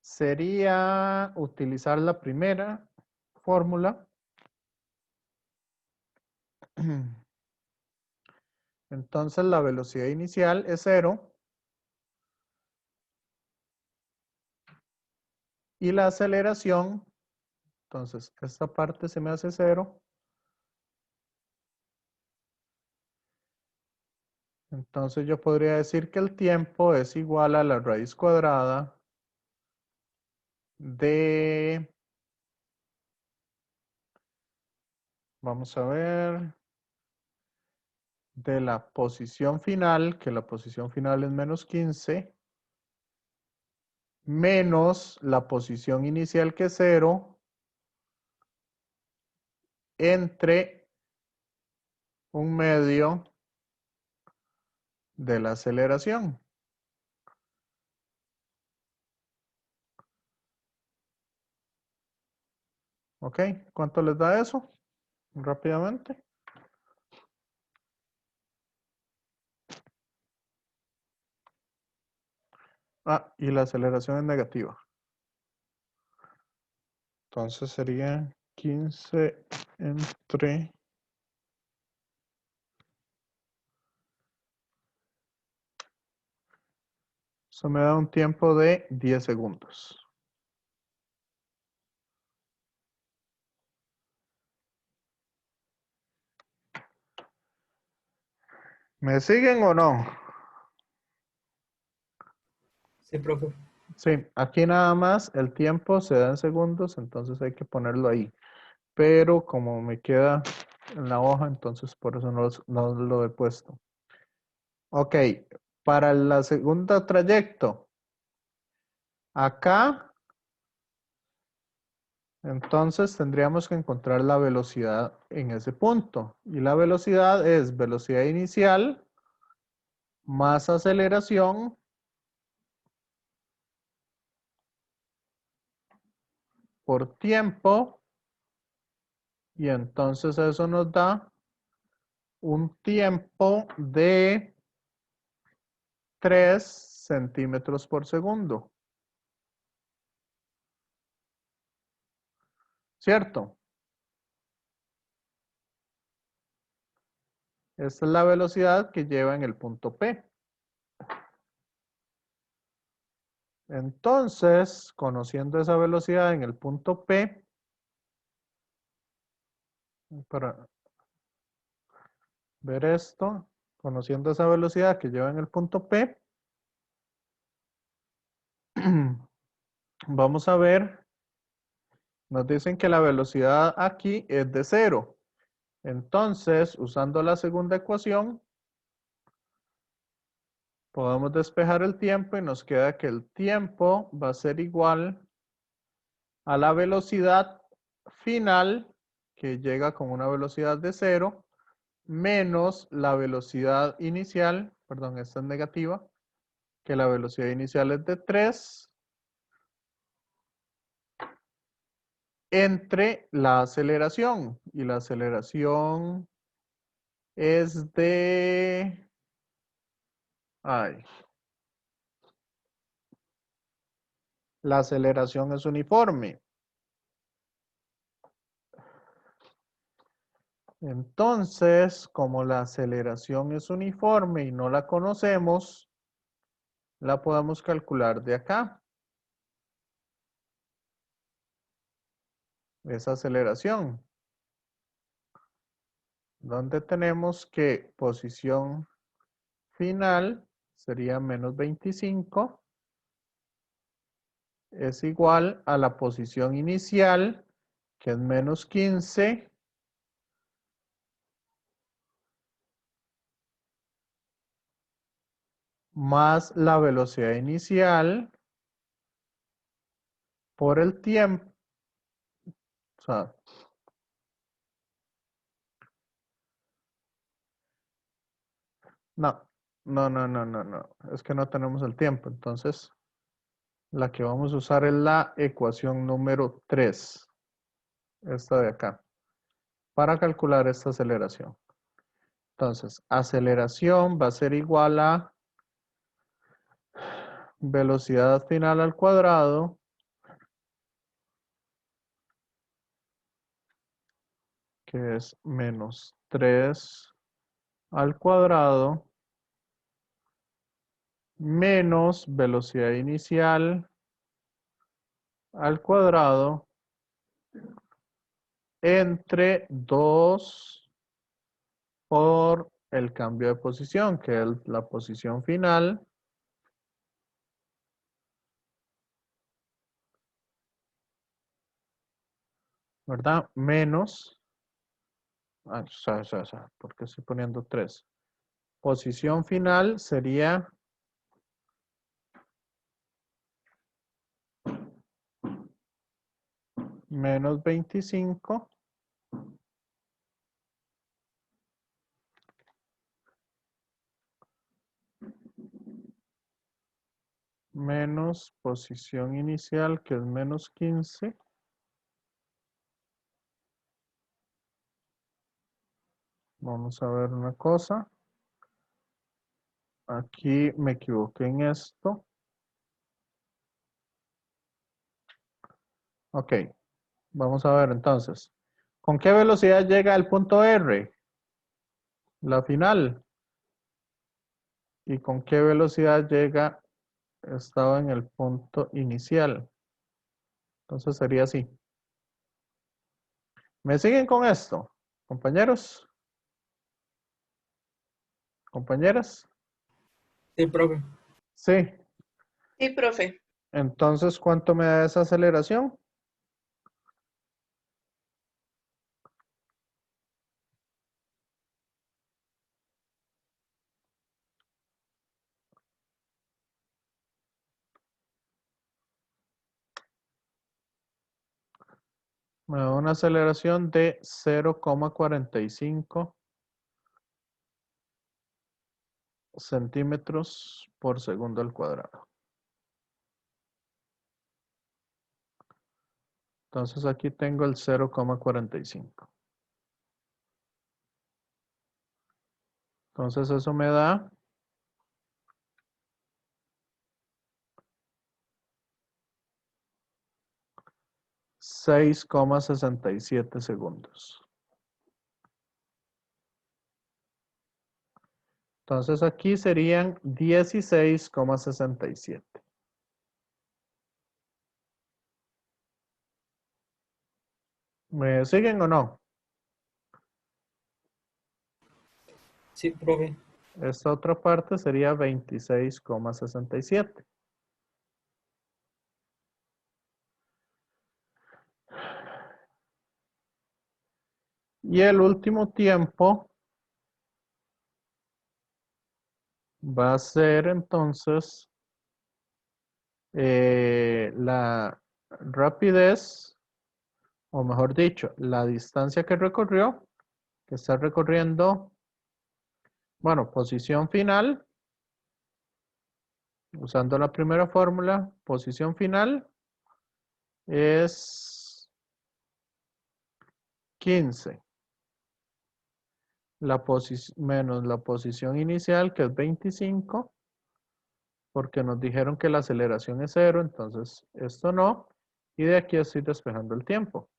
sería utilizar la primera fórmula. Entonces la velocidad inicial es 0 y la aceleración, entonces esta parte se me hace 0. Entonces yo podría decir que el tiempo es igual a la raíz cuadrada de, vamos a ver, de la posición final, que la posición final es menos 15, menos la posición inicial que es 0, entre un medio de la aceleración. ¿Ok? ¿Cuánto les da eso? Rápidamente. Ah, y la aceleración es negativa. Entonces sería 15 entre... Eso me da un tiempo de 10 segundos. ¿Me siguen o no? Sí, profe. Sí, aquí nada más el tiempo se da en segundos, entonces hay que ponerlo ahí. Pero como me queda en la hoja, entonces por eso no lo he puesto. Ok, para la segunda trayecto, acá, entonces tendríamos que encontrar la velocidad en ese punto. Y la velocidad es velocidad inicial más aceleración por tiempo. Y entonces eso nos da un tiempo de 3 centímetros por segundo. ¿Cierto? Esta es la velocidad que lleva en el punto P. Entonces, conociendo esa velocidad en el punto P, para ver esto, conociendo esa velocidad que lleva en el punto P, vamos a ver, nos dicen que la velocidad aquí es de 0. Entonces, usando la segunda ecuación, podemos despejar el tiempo y nos queda que el tiempo va a ser igual a la velocidad final, que llega con una velocidad de 0, menos la velocidad inicial, perdón, esta es negativa, que la velocidad inicial es de 3, entre la aceleración. Y la aceleración es de... Ay. La aceleración es uniforme. Entonces, como la aceleración es uniforme y no la conocemos, la podemos calcular de acá. Esa aceleración. Donde tenemos que posición final sería menos 25 es igual a la posición inicial, que es menos 15, más la velocidad inicial por el tiempo. O sea, no. Es que no tenemos el tiempo. Entonces, la que vamos a usar es la ecuación número 3. Esta de acá. Para calcular esta aceleración. Entonces, aceleración va a ser igual a velocidad final al cuadrado que es menos 3 al cuadrado menos velocidad inicial al cuadrado entre 2 por el cambio de posición, que es la posición final, ¿verdad? Menos, ¿por qué estoy poniendo 3? Posición final sería menos 25 menos posición inicial, que es menos 15. Vamos a ver una cosa. Aquí me equivoqué en esto. Ok. Vamos a ver entonces. ¿Con qué velocidad llega el punto R? La final. ¿Y con qué velocidad llega? Estaba en el punto inicial. Entonces sería así. ¿Me siguen con esto, compañeros? ¿Compañeras? Sí, profe. Sí. Sí, profe. Entonces, ¿cuánto me da esa aceleración? Me da una aceleración de 0,45 centímetros por segundo al cuadrado. Entonces aquí tengo el 0,45. Entonces eso me da 6,67 segundos. Entonces aquí serían 16,67. ¿Me siguen o no? Sí, profe. Esta otra parte sería 26,67. Y el último tiempo va a ser entonces la rapidez o mejor dicho, la distancia que recorrió, que está recorriendo, bueno, posición final, usando la primera fórmula, posición final es 15. Menos la posición inicial, que es 25, porque nos dijeron que la aceleración es 0, entonces esto no. Y de aquí estoy despejando el tiempo.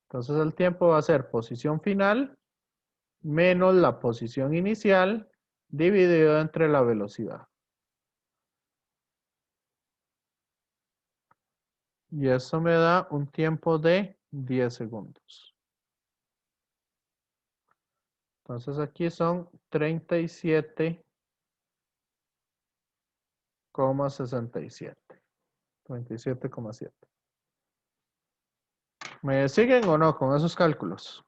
Entonces el tiempo va a ser posición final menos la posición inicial dividido entre la velocidad. Y eso me da un tiempo de 10 segundos. Entonces aquí son 37,67. 37,7. ¿Me siguen o no con esos cálculos?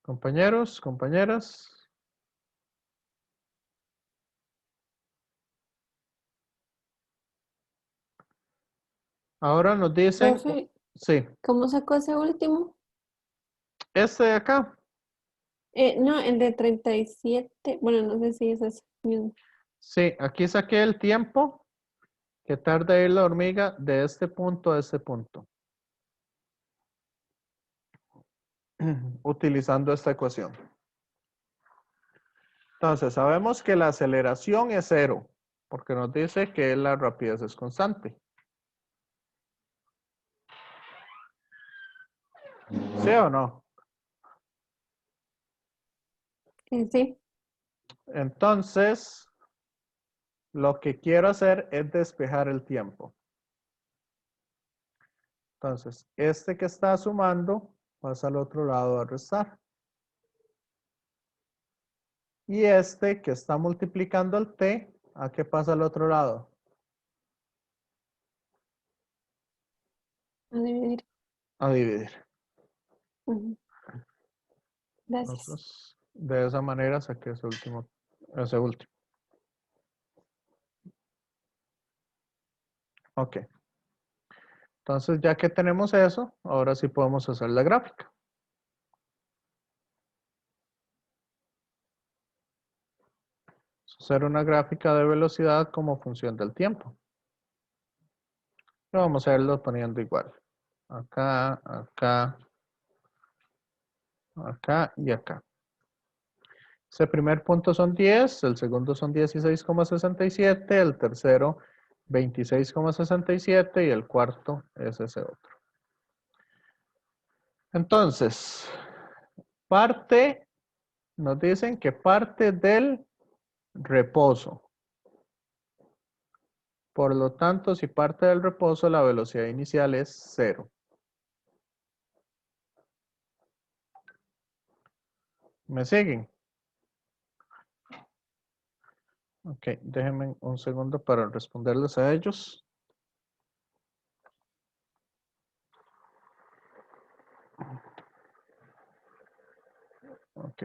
Compañeros, compañeras. Ahora nos dicen, Profe, sí, ¿cómo sacó ese último? este de acá. No, el de 37. Bueno, no sé si es ese mismo. Sí, aquí saqué el tiempo que tarda ir la hormiga de este punto a este punto. Utilizando esta ecuación. Entonces, sabemos que la aceleración es 0, porque nos dice que la rapidez es constante. ¿Sí o no? Sí. Entonces, lo que quiero hacer es despejar el tiempo. Entonces, este que está sumando pasa al otro lado a restar. Y este que está multiplicando el t, ¿a qué pasa al otro lado? A dividir. A dividir. Ujú. Gracias. Entonces, de esa manera saqué ese último. Ok. Entonces, ya que tenemos eso, ahora sí podemos hacer la gráfica. Hacer una gráfica de velocidad como función del tiempo. Y vamos a irlo poniendo igual. Acá, acá, acá y acá. Ese primer punto son 10, el segundo son 16,67, el tercero 26,67 y el cuarto es ese otro. Entonces, nos dicen que parte del reposo. Por lo tanto, si parte del reposo, la velocidad inicial es 0. ¿Me siguen? Ok, déjenme un segundo para responderles a ellos. Ok.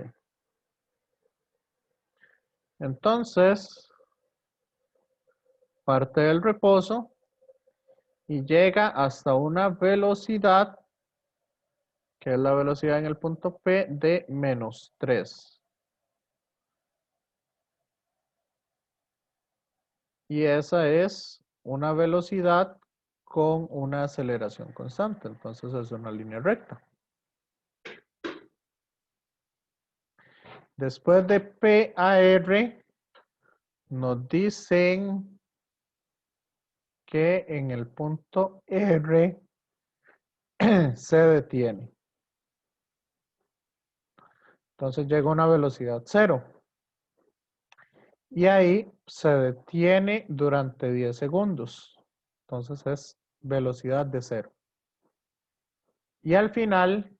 Entonces, parte del reposo y llega hasta una velocidad, que es la velocidad en el punto P, de -3. Y esa es una velocidad con una aceleración constante. Entonces es una línea recta. Después de P a R, nos dicen que en el punto R se detiene. Entonces llega a una velocidad 0. Y ahí se detiene durante 10 segundos. Entonces es velocidad de 0. Y al final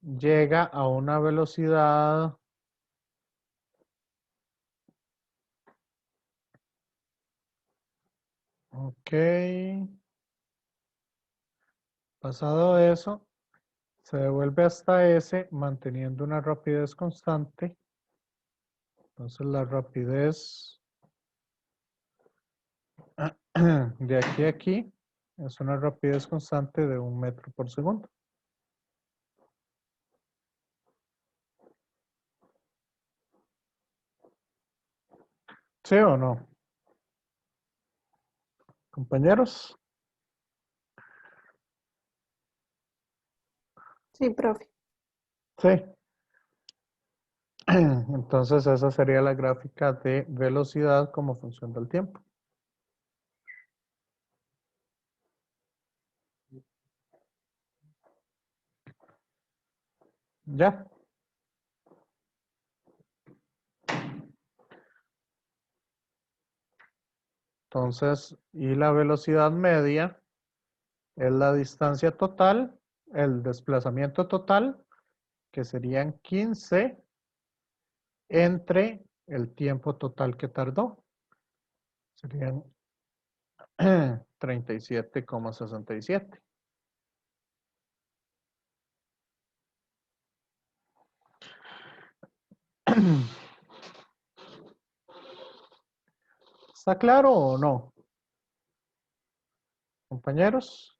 llega a una velocidad ok. Pasado eso, se devuelve hasta S manteniendo una rapidez constante. Entonces la rapidez De aquí a aquí es una rapidez constante de 1 metro por segundo. ¿Sí o no? Compañeros. Sí, profe. Sí. Entonces esa sería la gráfica de velocidad como función del tiempo. ¿Ya? Entonces, y la velocidad media es la distancia total, el desplazamiento total, que serían 15 entre el tiempo total que tardó. Serían 37,67. ¿Está claro o no? Compañeros.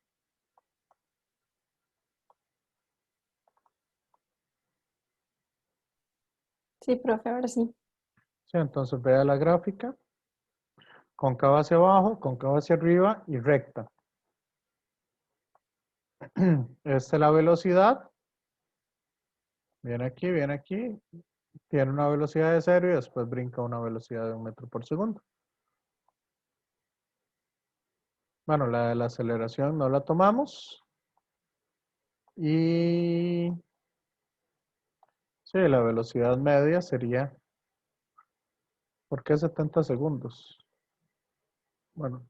Sí, profe, ahora sí. Sí, entonces vea la gráfica. Cóncava hacia abajo, cóncava hacia arriba y recta. Esta es la velocidad. Viene aquí. Tiene una velocidad de 0 y después brinca una velocidad de 1 metro por segundo. Bueno, la de la aceleración no la tomamos. Y sí, la velocidad media sería, ¿por qué 70 segundos? Bueno.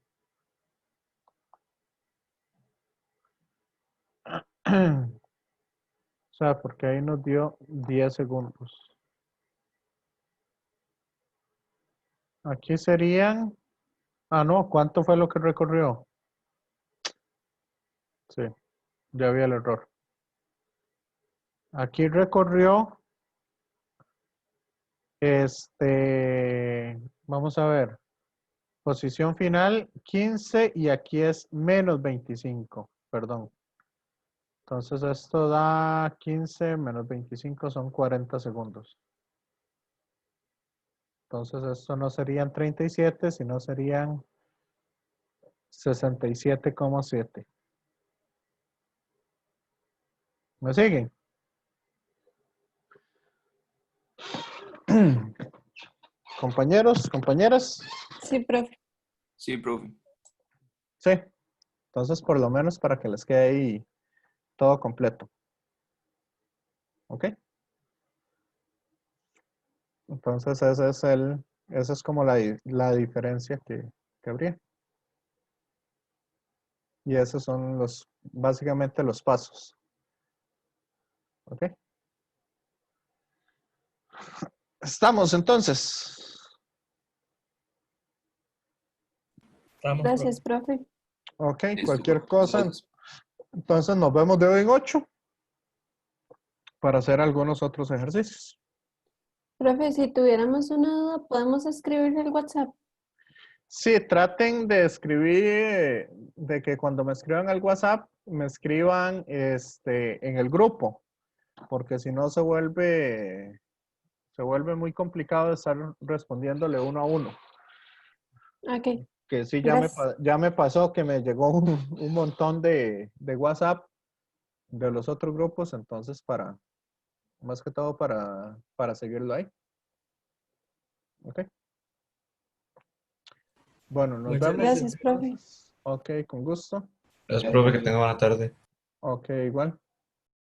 O sea, porque ahí nos dio 10 segundos. Aquí serían, no, ¿cuánto fue lo que recorrió? Sí, ya había el error. Aquí recorrió, vamos a ver, posición final 15 y aquí es menos 25, perdón. Entonces esto da 15 menos 25 son 40 segundos. Entonces esto no serían 37, sino serían 67,7. ¿Me siguen? Compañeros, compañeras. Sí, profe. Sí, profe. Sí. Entonces, por lo menos para que les quede ahí todo completo. ¿Ok? Entonces, esa es como la diferencia que habría. Y esos son básicamente los pasos. ¿Ok? Estamos entonces. Gracias, profe. Ok, Listo, cualquier profe. cosa. Entonces nos vemos de hoy en 8 para hacer algunos otros ejercicios. Profe, si tuviéramos una duda, podemos escribirle el WhatsApp. Sí, traten de escribir, de que cuando me escriban al WhatsApp, me escriban en el grupo, porque si no se vuelve muy complicado estar respondiéndole uno a uno. Ok. Que sí, Gracias. ya me pasó que me llegó un montón de WhatsApp de los otros grupos, entonces más que todo para seguirlo ahí. Ok. Bueno, nos Muchas vemos gracias. Gracias, profe. entonces. Ok, con gusto. Gracias, profe, que tenga buena tarde. Ok, igual.